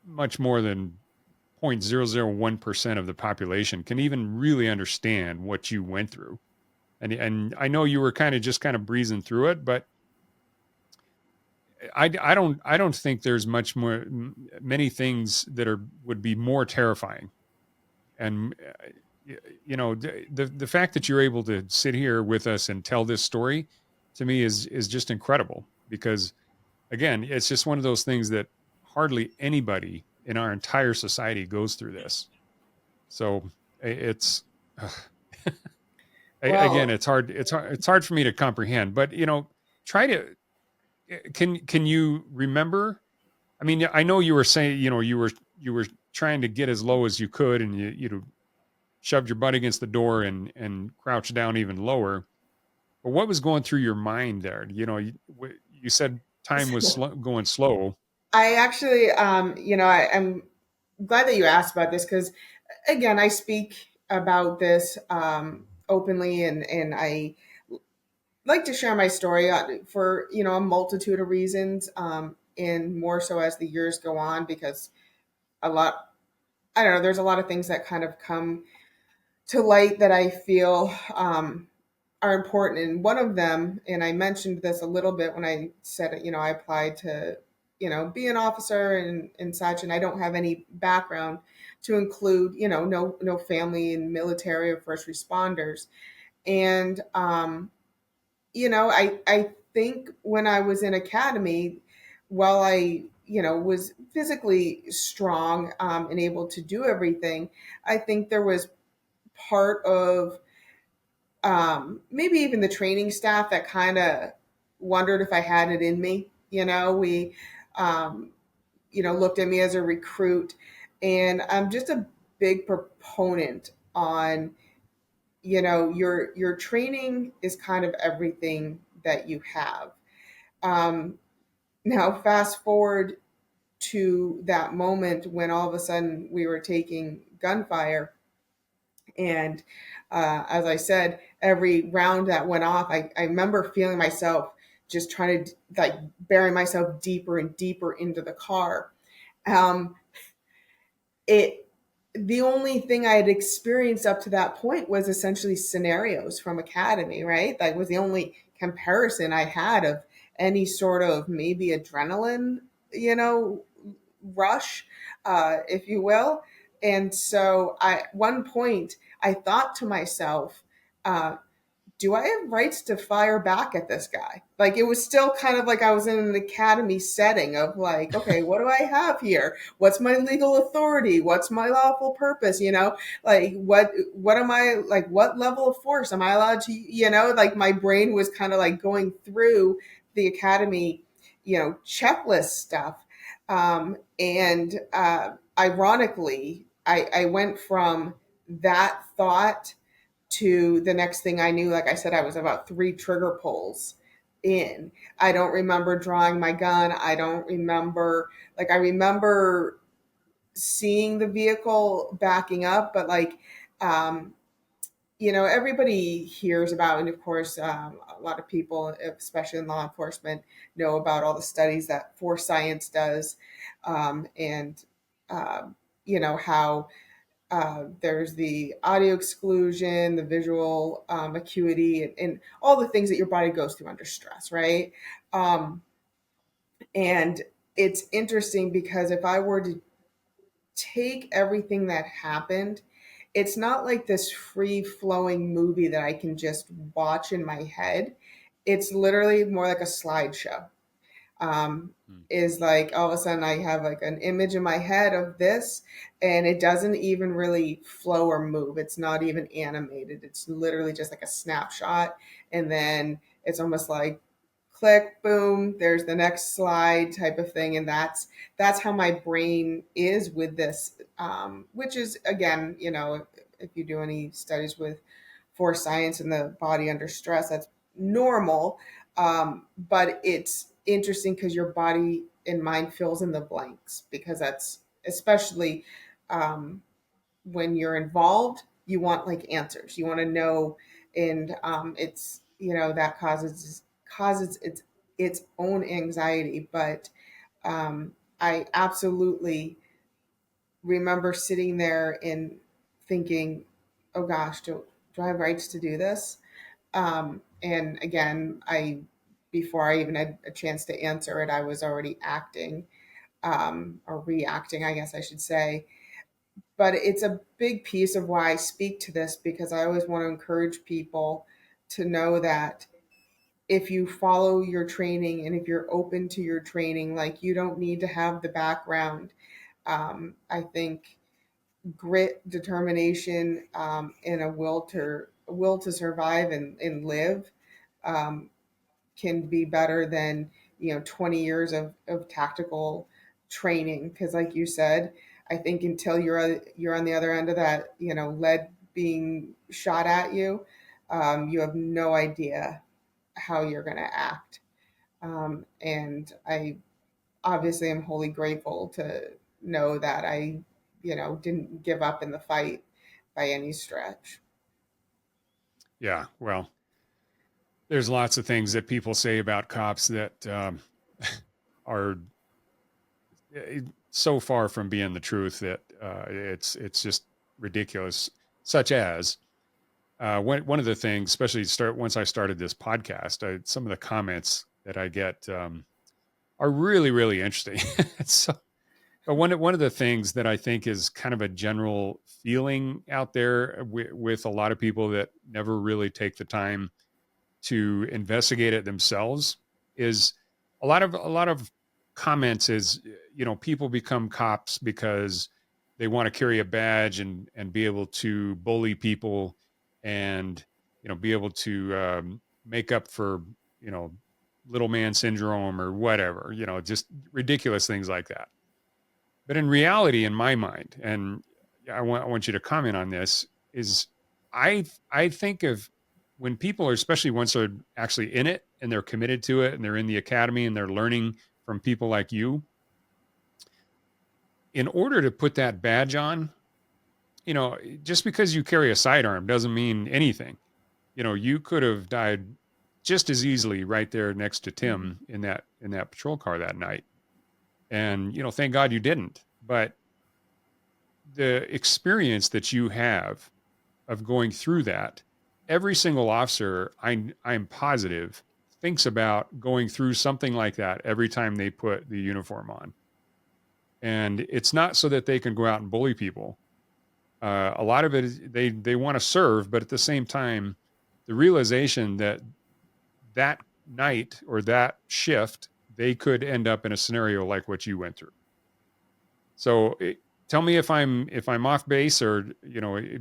Speaker 2: much more than 0.001% of the population can even really understand what you went through. And I know you were kind of breezing through it, but I don't think there's many things that would be more terrifying. And the fact that you're able to sit here with us and tell this story to me is just incredible, because again, it's just one of those things that hardly anybody in our entire society goes through this. So it's again,
Speaker 3: Well,
Speaker 2: it's hard for me to comprehend, but try to can you remember? I mean, I know you were saying, you were trying to get as low as you could, and you shoved your butt against the door and crouched down even lower. But what was going through your mind there? You said time was going slow.
Speaker 3: I actually, I'm glad that you asked about this because, again, I speak about this openly, and I like to share my story for a multitude of reasons, and more so as the years go on because a lot. I don't know. There's a lot of things that kind of come to light that I feel are important. And one of them, and I mentioned this a little bit when I said, I applied to, be an officer and such, and I don't have any background to include, no family in military or first responders. And, I think when I was in academy, while I, was physically strong and able to do everything, I think there was part of maybe even the training staff that kind of wondered if I had it in me. We, um, looked at me as a recruit, and I'm just a big proponent on, your training is kind of everything that you have. Um, Now, fast forward to that moment when all of a sudden we were taking gunfire. And as I said, every round that went off, I remember feeling myself just trying to like bury myself deeper and deeper into the car. Um, it the only thing I had experienced up to that point was essentially scenarios from academy, right? That was the only comparison I had of any sort of maybe adrenaline, rush, if you will. And so at one point I thought to myself, uh, do I have rights to fire back at this guy? Like it was still kind of like I was in an academy setting of like, okay, what do I have here? What's my legal authority? What's my lawful purpose? Like what am I like? What level of force am I allowed to? Like my brain was kind of like going through the academy, checklist stuff, and ironically, I went from that thought to the next thing I knew, like I said, I was about three trigger pulls in. I don't remember drawing my gun. I don't remember, like, I remember seeing the vehicle backing up, but like, um, everybody hears about, and of course, a lot of people, especially in law enforcement, know about all the studies that Force Science does, and how there's the audio exclusion, the visual acuity, and all the things that your body goes through under stress, right? Um, and it's interesting because if I were to take everything that happened, it's not like this free flowing movie that I can just watch in my head. It's literally more like a slideshow. um,
Speaker 2: Hmm.
Speaker 3: is like all of a sudden I have like an image in my head of this, and it doesn't even really flow or move. It's not even animated. It's literally just like a snapshot, and then it's almost like click, boom, there's the next slide type of thing, and that's how my brain is with this, which is again, if you do any studies with force science and the body under stress, that's normal. But it's interesting because your body and mind fills in the blanks because that's especially um, when you're involved, you want like answers, you want to know. And it's that causes its own anxiety. But I absolutely remember sitting there and thinking, oh gosh, do I have rights to do this? And again, before I even had a chance to answer it, I was already acting, or reacting, I guess I should say. But it's a big piece of why I speak to this, because I always want to encourage people to know that if you follow your training and if you're open to your training, like, you don't need to have the background. I think grit, determination, and a will to survive and live, um, can be better than 20 years of tactical training. Because like you said, I think until you're on the other end of that, lead being shot at you, you have no idea how you're going to act. And I obviously am wholly grateful to know that I didn't give up in the fight by any stretch.
Speaker 2: Yeah. Well, there's lots of things that people say about cops that are so far from being the truth that it's just ridiculous. Such as one of the things, especially once I started this podcast, some of the comments that I get are really really interesting. So, but one of the things that I think is kind of a general feeling out there with a lot of people that never really take the time to investigate it themselves is a lot of comments is, people become cops because they want to carry a badge and be able to bully people and be able to make up for you know little man syndrome or whatever, just ridiculous things like that. But in reality, in my mind, and I want you to comment on this, is I think of when people are, especially once they're actually in it and they're committed to it and they're in the academy and they're learning from people like you, in order to put that badge on, just because you carry a sidearm doesn't mean anything. You could have died just as easily right there next to Tim in that patrol car that night. And, thank God you didn't. But the experience that you have of going through that, every single officer, I'm positive, thinks about going through something like that every time they put the uniform on. And it's not so that they can go out and bully people. A lot of it is they want to serve, but at the same time, the realization that that night or that shift, they could end up in a scenario like what you went through. So tell me if I'm off base, or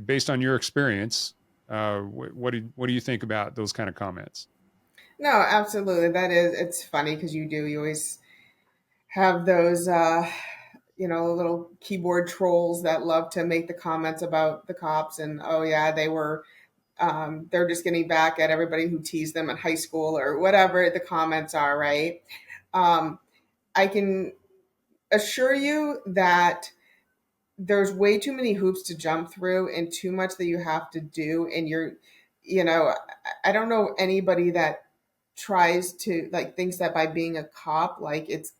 Speaker 2: based on your experience, what do you think about those kind of comments?
Speaker 3: No, absolutely. It's funny because you always have those, little keyboard trolls that love to make the comments about the cops, and oh yeah, they're just getting back at everybody who teased them in high school or whatever the comments are, right? Um, I can assure you that there's way too many hoops to jump through and too much that you have to do. And you know, I don't know anybody that tries to, like, thinks that by being a cop, like it's,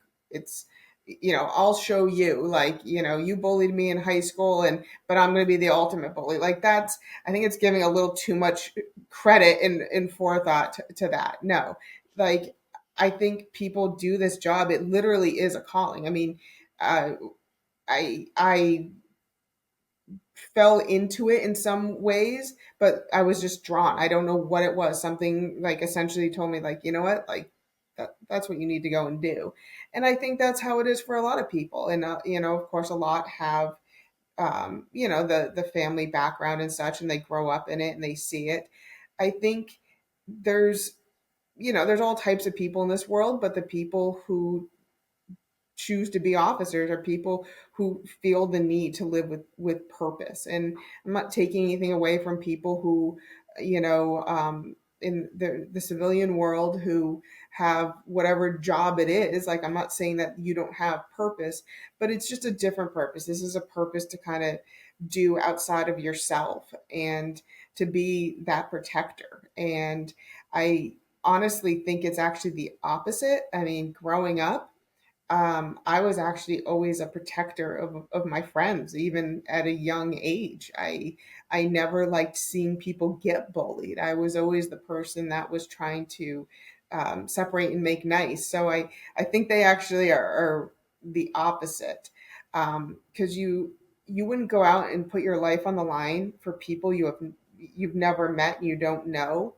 Speaker 3: I'll show you, like, you bullied me in high school, but I'm going to be the ultimate bully. Like, I think it's giving a little too much credit and forethought to that. No, like, I think people do this job. It literally is a calling. I mean, uh, I fell into it in some ways, but I was just drawn. I don't know what it was. Something like essentially told me, like, you know what, like, that's what you need to go and do. And I think that's how it is for a lot of people. And of course, a lot have the family background and such, and they grow up in it and they see it. I think there's there's all types of people in this world, but the people who choose to be officers are people who feel the need to live with purpose. And I'm not taking anything away from people who, in the civilian world, who have whatever job it is. Like, I'm not saying that you don't have purpose, but it's just a different purpose. This is a purpose to kind of do outside of yourself and to be that protector. And I honestly think it's actually the opposite. I mean, growing up, I was actually always a protector of my friends, even at a young age. I never liked seeing people get bullied. I was always the person that was trying to separate and make nice. So I think they actually are the opposite, because you wouldn't go out and put your life on the line for people you've never met and you don't know,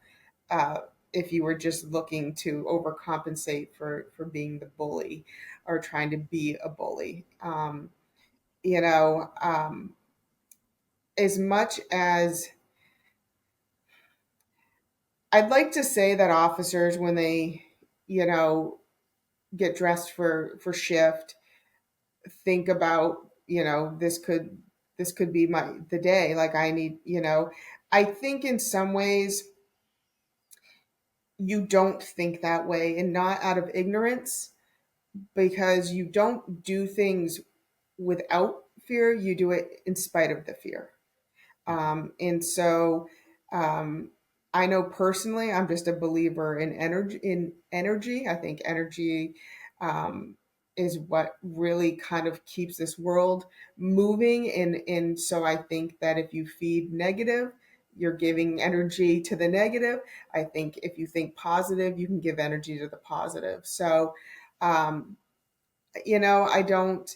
Speaker 3: uh, if you were just looking to overcompensate for being the bully or trying to be a bully. You know, as much as I'd like to say that officers, when they, you know, get dressed for shift, think about, this could be the day. Like I need, I think in some ways you don't think that way, and not out of ignorance, because you don't do things without fear, you do it in spite of the fear. And so, um, I know personally, I'm just a believer in energy. I think energy, um, is what really kind of keeps this world moving. And so I think that if you feed negative, you're giving energy to the negative. I think if you think positive, you can give energy to the positive. So, um, I don't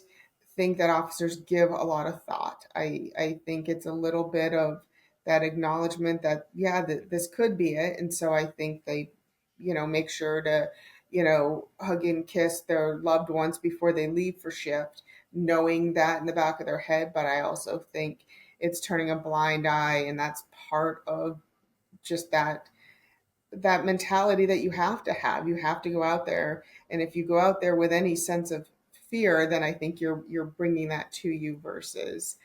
Speaker 3: think that officers give a lot of thought. I think it's a little bit of that acknowledgement that, yeah, this could be it. And so I think they, make sure to, hug and kiss their loved ones before they leave for shift, knowing that in the back of their head. But I also think it's turning a blind eye. And that's part of just that mentality that you have to have. You have to go out there, and if you go out there with any sense of fear, then I think you're bringing that to you versus,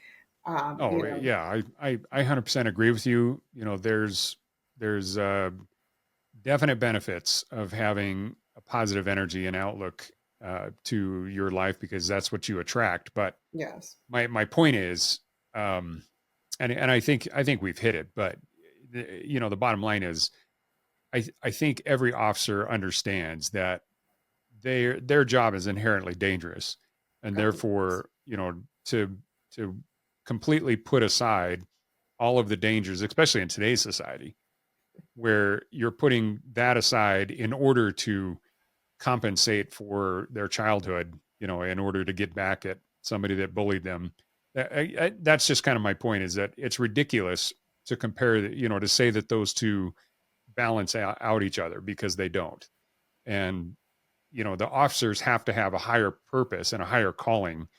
Speaker 2: Oh yeah, I 100% agree with you. There's definite benefits of having a positive energy and outlook to your life, because that's what you attract. But
Speaker 3: yes,
Speaker 2: my point is, and I think we've hit it. But the bottom line is, I think every officer understands that their job is inherently dangerous, and
Speaker 3: oh yes,
Speaker 2: therefore, to completely put aside all of the dangers, especially in today's society, where you're putting that aside in order to compensate for their childhood, in order to get back at somebody that bullied them. That's just kind of my point, is that it's ridiculous to compare, to say that those two balance out each other, because they don't. And, the officers have to have a higher purpose and a higher calling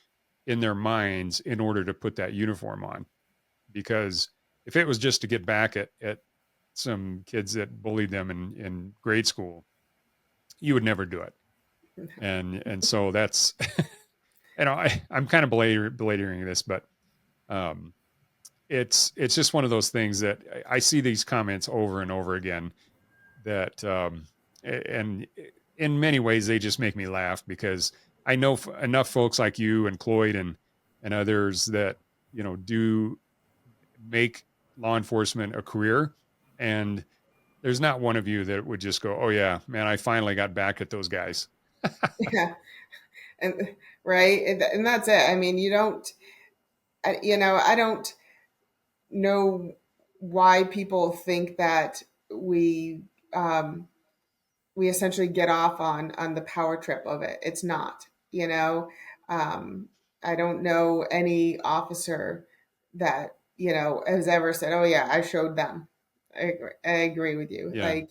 Speaker 2: in their minds in order to put that uniform on. Because if it was just to get back at some kids that bullied them in grade school, you would never do it. And so that's, I'm kind of belatering this, but um, it's just one of those things that I see these comments over and over again, that and in many ways they just make me laugh, because I know enough folks like you and Cloyd and others that do make law enforcement a career, and there's not one of you that would just go, "Oh yeah, man, I finally got back at those guys."
Speaker 3: yeah, and right, and that's it. I mean, you don't, I don't know why people think that we um, we essentially get off on the power trip of it. It's not, you know. Um, I don't know any officer that has ever said, "Oh yeah, I showed them." I agree with you.
Speaker 2: Yeah,
Speaker 3: Like,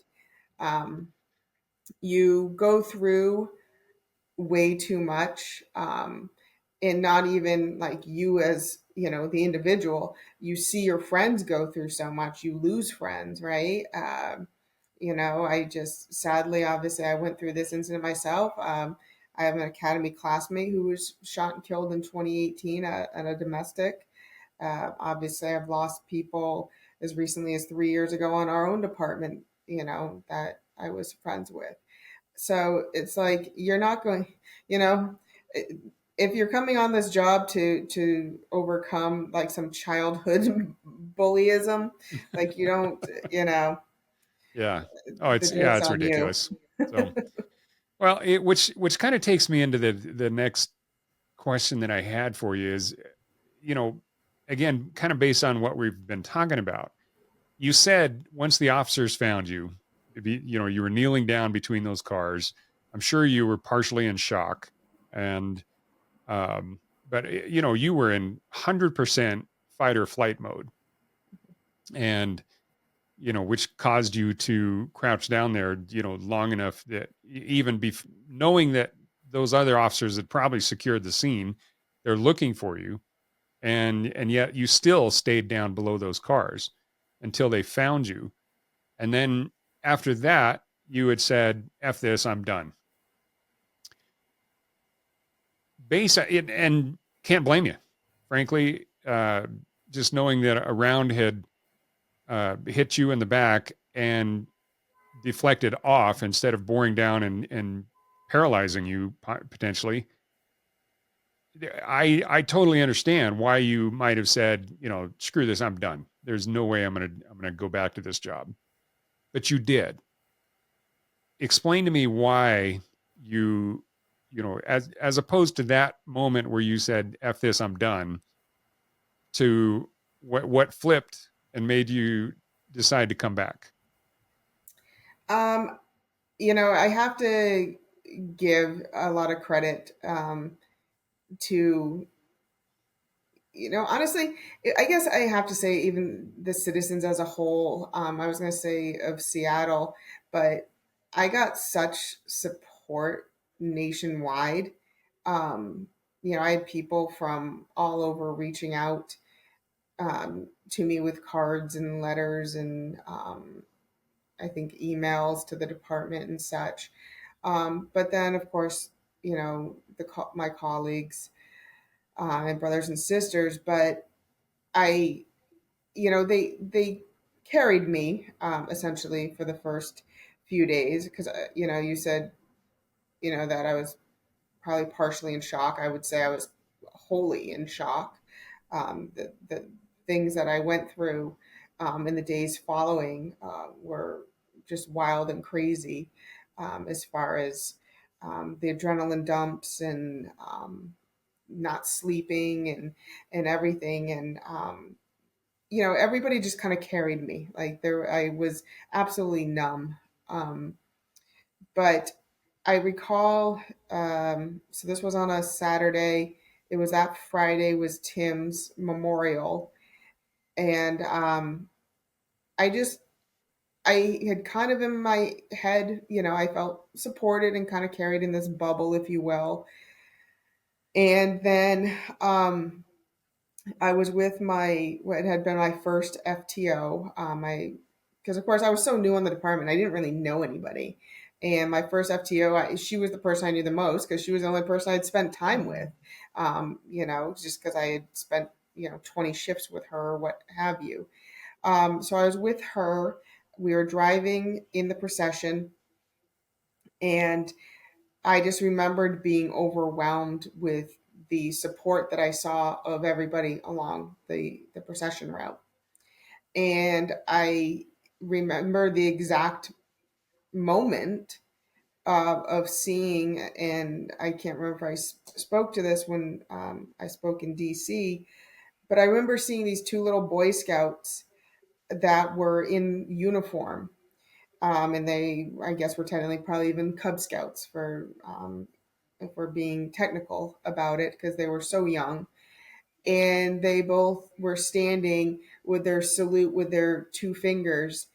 Speaker 3: um, you go through way too much, and not even like you as the individual. You see your friends go through so much, you lose friends, right? I just sadly, obviously, I went through this incident myself. I have an academy classmate who was shot and killed in 2018 at a domestic. Obviously, I've lost people as recently as 3 years ago on our own department, that I was friends with. So it's like you're not going, you know, if you're coming on this job to overcome like some childhood bullyism, like you don't,
Speaker 2: yeah. Oh,
Speaker 3: the
Speaker 2: it's
Speaker 3: joke's on you.
Speaker 2: ridiculous. So Well, which kind of takes me into the next question that I had for you is, you know, again, kind of based on what we've been talking about. You said once the officers found you, you were kneeling down between those cars. I'm sure you were partially in shock, and but you were in 100% fight or flight mode, and which caused you to crouch down there, long enough that even knowing that those other officers had probably secured the scene, they're looking for you, and yet you still stayed down below those cars until they found you. And then after that, you had said, F this, I'm done. And can't blame you, frankly. Just knowing that a round had hit you in the back and deflected off instead of boring down and paralyzing you potentially. I totally understand why you might have said, screw this, I'm done. There's no way I'm gonna go back to this job. But you did. Explain to me why as opposed to that moment where you said, F this, I'm done, to what flipped and made you decide to come back.
Speaker 3: Um, I have to give a lot of credit to, honestly, I guess I have to say even the citizens as a whole. I was going to say of Seattle, but I got such support nationwide. Um, I had people from all over reaching out to me with cards and letters and I think emails to the department and such. But then, of course, my colleagues and brothers and sisters. But I, they carried me essentially for the first few days because you said that I was probably partially in shock. I would say I was wholly in shock. The things that I went through in the days following were just wild and crazy as far as the adrenaline dumps and not sleeping and everything. And, everybody just kind of carried me. Like I was absolutely numb. Um, but I recall, so this was on a Saturday. It was that Friday was Tim's memorial, and I just I had kind of in my head, I felt supported and kind of carried in this bubble, if you will. And then I was with what had been my first FTO. Because of course I was so new in the department, I didn't really know anybody. And my first FTO, she was the person I knew the most because she was the only person I'd spent time with. Just because I had spent 20 shifts with her or what have you. So I was with her. We were driving in the procession, and I just remembered being overwhelmed with the support that I saw of everybody along the procession route. And I remember the exact moment of seeing, and I can't remember if I spoke to this when I spoke in DC, but I remember seeing these two little Boy Scouts that were in uniform. And they, I guess, were technically probably even Cub Scouts for if we're being technical about it, because they were so young. And they both were standing with their salute with their two fingers.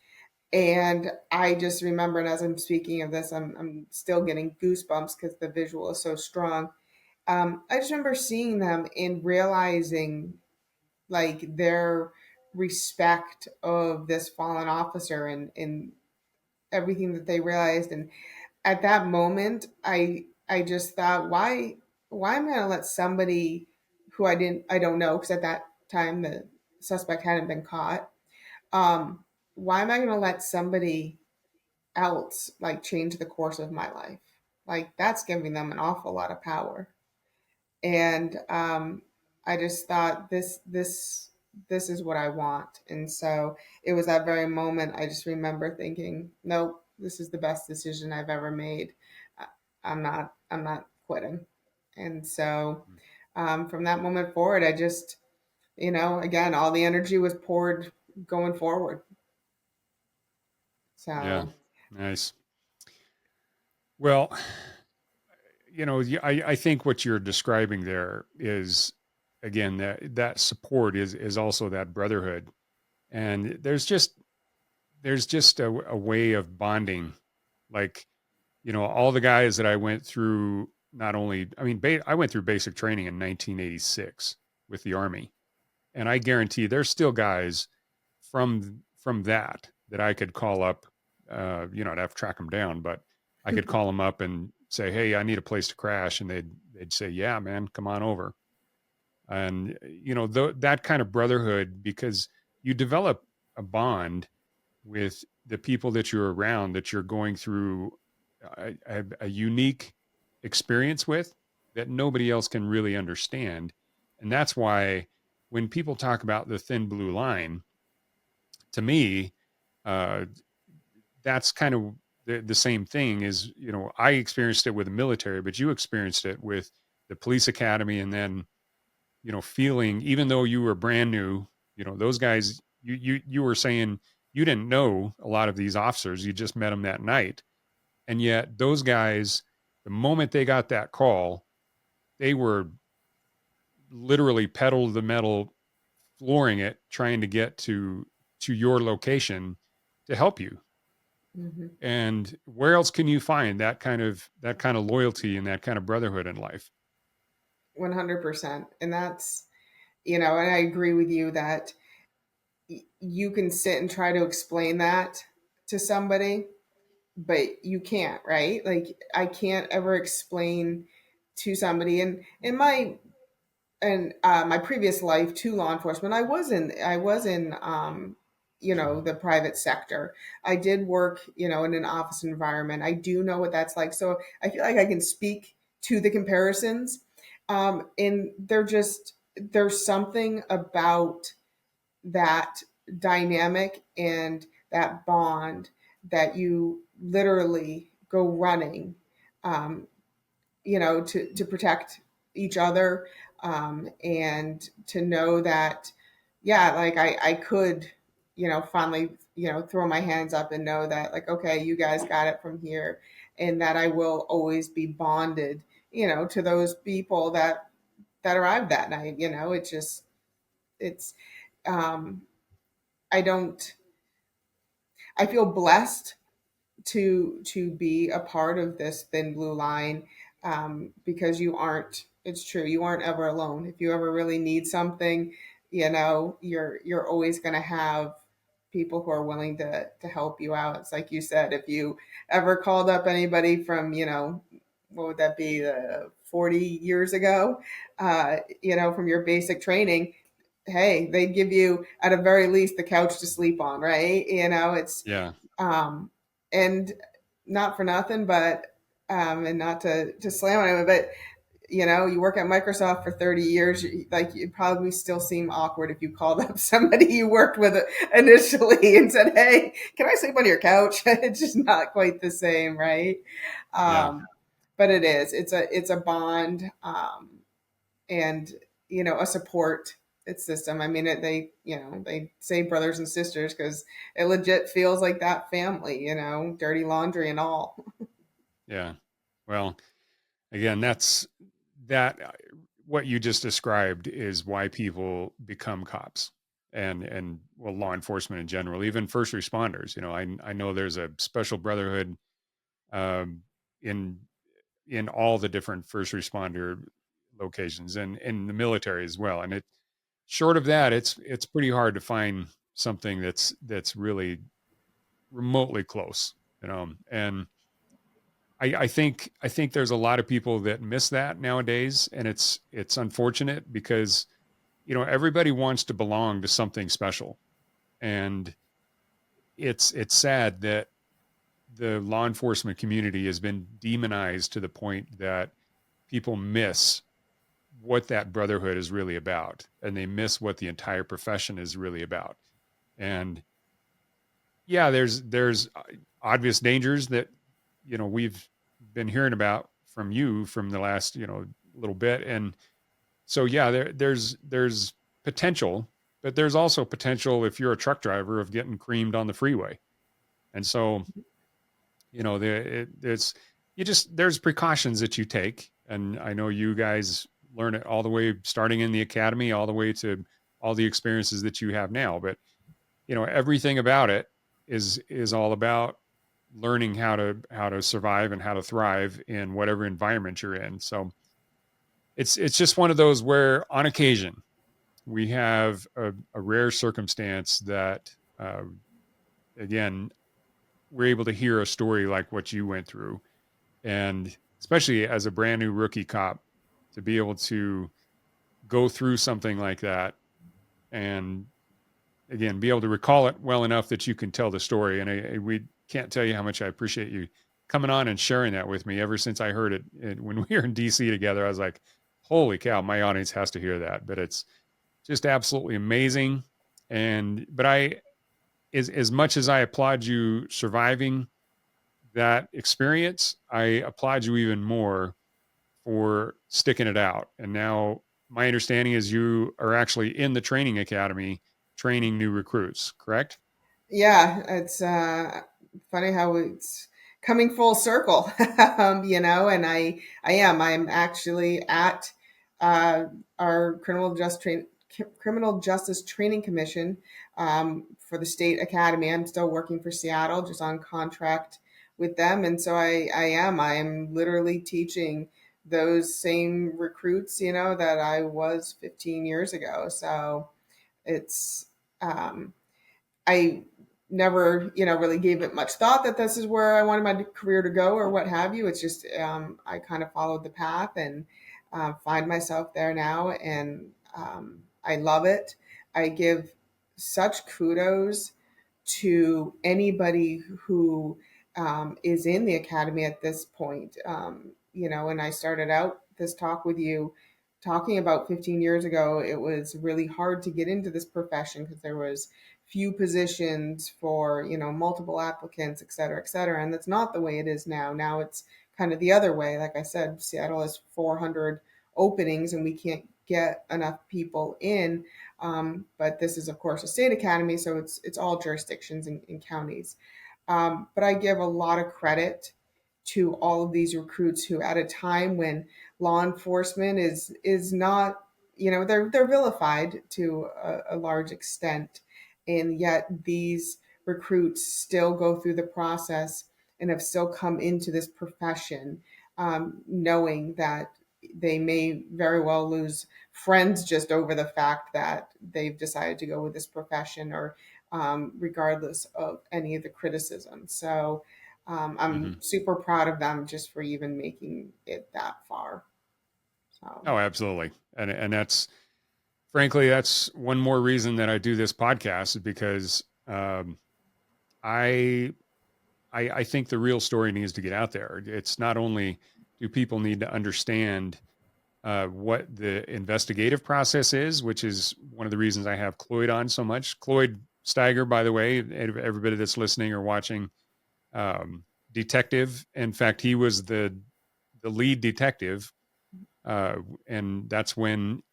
Speaker 3: And I just remember, and as I'm speaking of this, I'm still getting goosebumps because the visual is so strong. I just remember seeing them and realizing like their respect of this fallen officer and everything that they realized. And at that moment, I just thought, why am I going to let somebody who I don't know, because at that time the suspect hadn't been caught. Why am I going to let somebody else like change the course of my life? Like that's giving them an awful lot of power. And I just thought this is what I want. And so it was that very moment I just remember thinking, nope, this is the best decision I've ever made. I'm not quitting. And so from that moment forward, I just, again, all the energy was poured going forward.
Speaker 2: Yeah.
Speaker 3: So
Speaker 2: Nice. Well, I think what you're describing there is, again, that support is also that brotherhood. And there's just a way of bonding. Like, all the guys that I went through, not only, I mean, I went through basic training in 1986 with the Army. And I guarantee there's still guys from that I could call up. I'd have to track them down, but I could call them up and say, "Hey, I need a place to crash," and they'd say, "Yeah, man, come on over." And that kind of brotherhood, because you develop a bond with the people that you're around, that you're going through a unique experience with, that nobody else can really understand. And that's why when people talk about the thin blue line, to me, uh, that's kind of the same thing. Is, I experienced it with the military, but you experienced it with the police academy. And then, feeling, even though you were brand new, those guys, you were saying you didn't know a lot of these officers, you just met them that night. And yet those guys, the moment they got that call, they were literally pedal to the metal, flooring it, trying to get to your location to help you.
Speaker 3: mhm,
Speaker 2: And where else can you find that kind of loyalty and that kind of brotherhood in life?
Speaker 3: 100%. And that's, and I agree with you that you can sit and try to explain that to somebody, but you can't, right? Like I can't ever explain to somebody. And in my previous life to law enforcement, I was in the private sector. I did work in an office environment. I do know what that's like, so I feel like I can speak to the comparisons. And there's something about that dynamic and that bond that you literally go running, um, to protect each other, and to know that, yeah, like I could, finally, throw my hands up and know that, like, okay, you guys got it from here, and that I will always be bonded, to those people that arrived that night. It's, um, I don't, I feel blessed to be a part of this thin blue line, because you aren't, it's true, you aren't ever alone. If you ever really need something, you're always going to have people who are willing to help you out. It's like you said, if you ever called up anybody from, what would that be, 40 years ago, from your basic training, hey, they'd give you at a very least the couch to sleep on, right? It's,
Speaker 2: Yeah.
Speaker 3: um, and not for nothing, but and not to slam on anyone, but you work at Microsoft for 30 years, like you'd probably still seem awkward if you called up somebody you worked with initially and said, "Hey, can I sleep on your couch?" It's just not quite the same, right?
Speaker 2: Yeah.
Speaker 3: But it's a bond, and a support system. I mean, they say brothers and sisters because it legit feels like that family, dirty laundry and all.
Speaker 2: Yeah. Well, again, that what you just described is why people become cops, and well, law enforcement in general, even first responders. I know there's a special brotherhood, um, in all the different first responder locations, and in the military as well. And short of that, it's pretty hard to find something that's really remotely close. And I think there's a lot of people that miss that nowadays, and it's unfortunate because everybody wants to belong to something special, and it's sad that the law enforcement community has been demonized to the point that people miss what that brotherhood is really about, and they miss what the entire profession is really about. And yeah, there's obvious dangers that we've been hearing about from you from the last, little bit. And so, yeah, there's potential, but there's also potential if you're a truck driver of getting creamed on the freeway. And so, there's precautions that you take. And I know you guys learn it all the way starting in the academy, all the way to all the experiences that you have now. But, everything about it is all about learning how to survive and how to thrive in whatever environment you're in. So it's just one of those where on occasion we have a rare circumstance that, again, we're able to hear a story like what you went through. And especially as a brand new rookie cop, to be able to go through something like that and, again, be able to recall it well enough that you can tell the story. And we can't tell you how much I appreciate you coming on and sharing that with me. Ever since I heard it when we were in DC together, I was like, holy cow, my audience has to hear that. But it's just absolutely amazing. But as much as I applaud you surviving that experience, I applaud you even more for sticking it out. And now my understanding is you are actually in the training academy training new recruits, correct?
Speaker 3: Yeah, it's funny how it's coming full circle, and I'm actually at our criminal justice training commission for the state academy. I'm still working for Seattle, just on contract with them, and so I am literally teaching those same recruits, that I was 15 years ago. So it's I never, really gave it much thought that this is where I wanted my career to go or what have you. It's just I kind of followed the path and find myself there now, and I love it. I give such kudos to anybody who is in the academy at this point. When I started out this talk with you, talking about 15 years ago, it was really hard to get into this profession because there was few positions for, multiple applicants, et cetera, et cetera. And that's not the way it is now. Now it's kind of the other way. Like I said, Seattle has 400 openings and we can't get enough people in. But this is, of course, a state academy, so it's all jurisdictions and counties. But I give a lot of credit to all of these recruits who, at a time when law enforcement is not, they're vilified to a large extent, and yet these recruits still go through the process and have still come into this profession, knowing that they may very well lose friends just over the fact that they've decided to go with this profession, or regardless of any of the criticism. So I'm super proud of them just for even making it that far. So.
Speaker 2: Oh, absolutely. And that's, frankly, that's one more reason that I do this podcast, is because I think the real story needs to get out there. It's not only do people need to understand what the investigative process is, which is one of the reasons I have Cloyd on so much. Cloyd Steiger, by the way, everybody that's listening or watching, detective. In fact, he was the lead detective, and that's when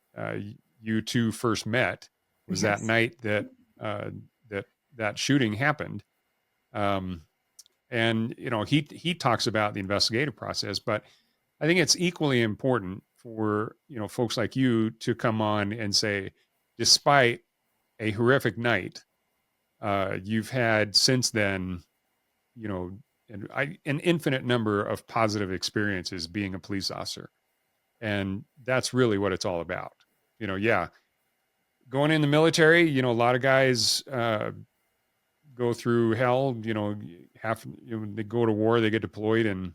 Speaker 2: you two first met. Was
Speaker 3: Yes.
Speaker 2: that night that that shooting happened? And he talks about the investigative process, but I think it's equally important for folks like you to come on and say, despite a horrific night, you've had since then, an infinite number of positive experiences being a police officer, and that's really what it's all about. Yeah, going in the military, a lot of guys go through hell. They go to war, they get deployed, and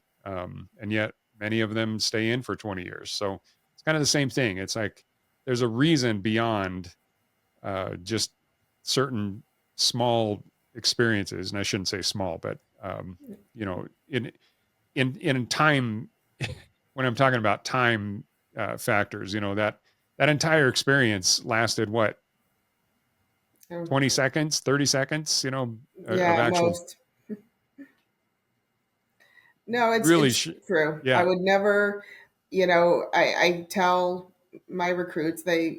Speaker 2: yet many of them stay in for 20 years. So it's kind of the same thing. It's like there's a reason beyond just certain small experiences, and I shouldn't say small, but in time, when I'm talking about time factors, that entire experience lasted what, 20 seconds, 30 seconds, of
Speaker 3: Yeah, at
Speaker 2: actual.
Speaker 3: most. No,
Speaker 2: Really,
Speaker 3: it's true. I
Speaker 2: yeah,
Speaker 3: would never, I tell my recruits, they,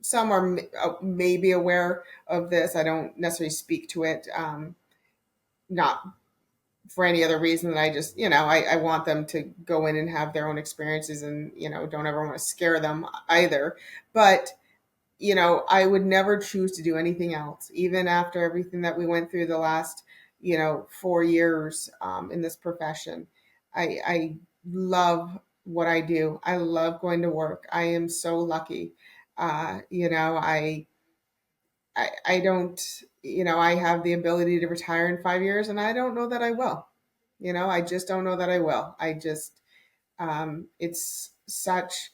Speaker 3: some are maybe aware of this. I don't necessarily speak to it, not for any other reason than I just, I want them to go in and have their own experiences and, don't ever want to scare them either. But I would never choose to do anything else, even after everything that we went through the last, 4 years in this profession. I love what I do. I love going to work. I am so lucky. I don't, I have the ability to retire in 5 years, and I don't know that I will. I just don't know that I will. It's such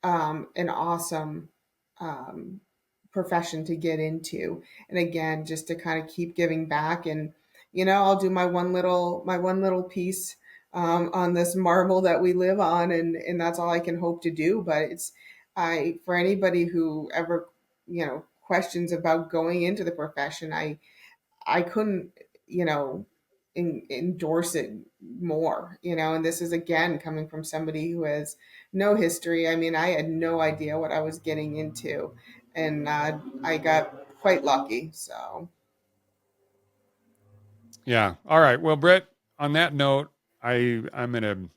Speaker 3: an awesome um, profession to get into. And again, just to kind of keep giving back, and I'll do my one little piece on this marble that we live on, and that's all I can hope to do. But it's I for anybody who ever questions about going into the profession, I couldn't, you know, endorse it more, and this is again coming from somebody who has no history. I mean, I had no idea what I was getting into, and I got quite lucky. So,
Speaker 2: yeah. All right. Well, Brett, on that note, I'm going to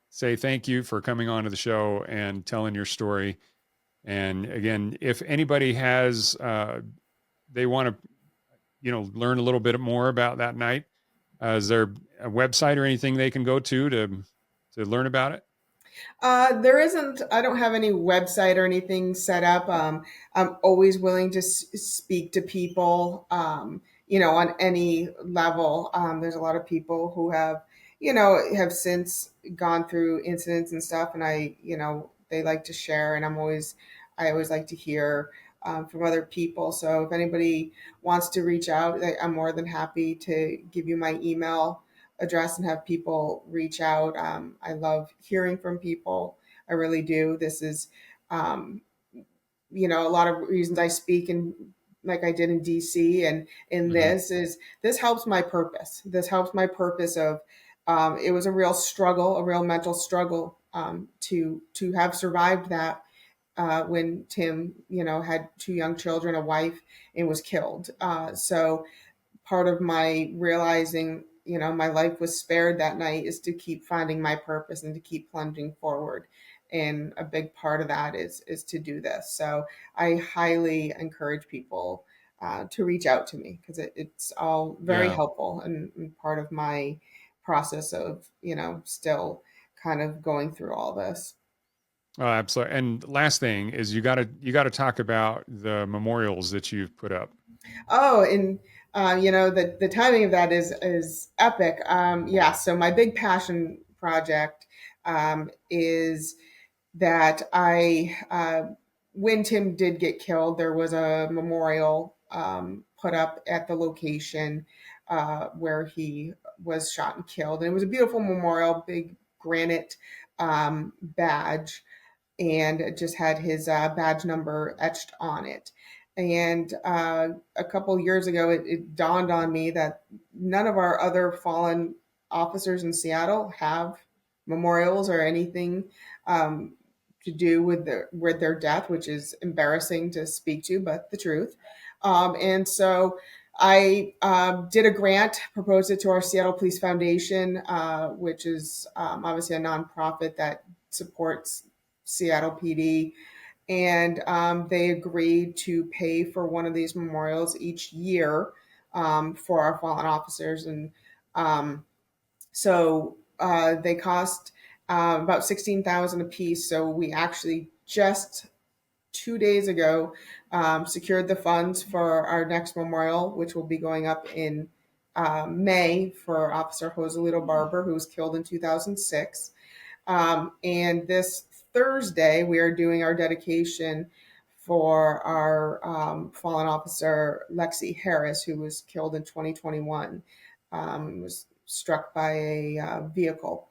Speaker 2: say thank you for coming on to the show and telling your story. And again, if anybody has, they want to, learn a little bit more about that night, is there a website or anything they can go to learn about it?
Speaker 3: there isn't, I don't have any website or anything set up. I'm always willing to speak to people, on any level. There's a lot of people who have since gone through incidents and stuff, and they like to share, and I always like to hear from other people. So if anybody wants to reach out, I'm more than happy to give you my email address and have people reach out. I love hearing from people. I really do. This is, um, a lot of reasons I speak in, like I did in DC, and in
Speaker 2: Mm-hmm.
Speaker 3: this helps my purpose. This helps my purpose of, it was a real struggle, a real mental struggle, to have survived that. When Tim, had two young children, a wife, and was killed. So part of my realizing, my life was spared that night, is to keep finding my purpose and to keep plunging forward. And a big part of that is to do this. So I highly encourage people to reach out to me, because it's all very
Speaker 2: Yeah.
Speaker 3: helpful, and part of my process of, still kind of going through all this.
Speaker 2: Oh, absolutely. And last thing is you got to talk about the memorials that you've put up.
Speaker 3: Oh, and the timing of that is epic. Yeah, so my big passion project is that when Tim did get killed, there was a memorial put up at the location where he was shot and killed, and it was a beautiful memorial, big granite badge, and it just had his badge number etched on it. And a couple years ago, it dawned on me that none of our other fallen officers in Seattle have memorials or anything um, to do with their death, which is embarrassing to speak to, but the truth. And so I did a grant, proposed it to our Seattle Police Foundation, which is obviously a nonprofit that supports Seattle PD, and they agreed to pay for one of these memorials each year for our fallen officers, and um, so they cost about 16,000 a piece. So we actually just 2 days ago secured the funds for our next memorial, which will be going up in May, for Officer Joselito Barber, who was killed in 2006. And this Thursday, we are doing our dedication for our fallen officer, Lexi Harris, who was killed in 2021, was struck by a vehicle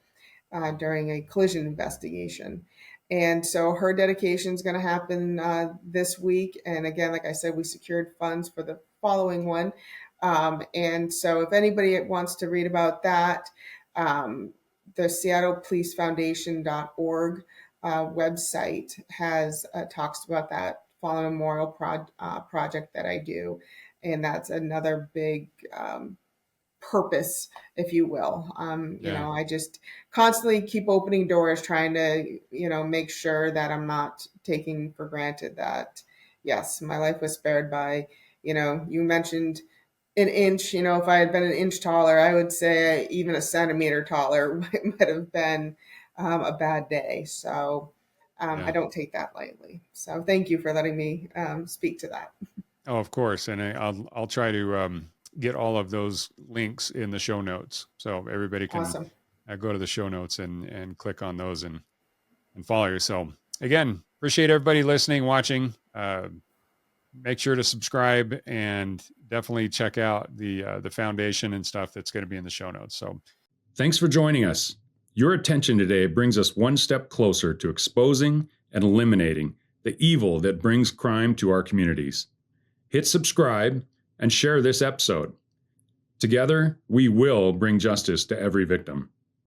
Speaker 3: during a collision investigation. And so her dedication is going to happen this week. And again, like I said, we secured funds for the following one. And so if anybody wants to read about that, the SeattlePoliceFoundation.org website has talks about that fallen memorial project that I do. And that's another big purpose, if you will. I just constantly keep opening doors, trying to, make sure that I'm not taking for granted that, yes, my life was spared by, you mentioned an inch. If I had been an inch taller, I would say even a centimeter taller might have been a bad day. So I don't take that lightly. So thank you for letting me speak to that.
Speaker 2: Oh, of course. And I'll try to get all of those links in the show notes, so everybody can
Speaker 3: Awesome.
Speaker 2: go to the show notes and click on those and follow you. So again, appreciate everybody listening, watching. Make sure to subscribe and definitely check out the foundation and stuff that's going to be in the show notes. So thanks for joining us. Your attention today brings us one step closer to exposing and eliminating the evil that brings crime to our communities. Hit subscribe and share this episode. Together, we will bring justice to every victim.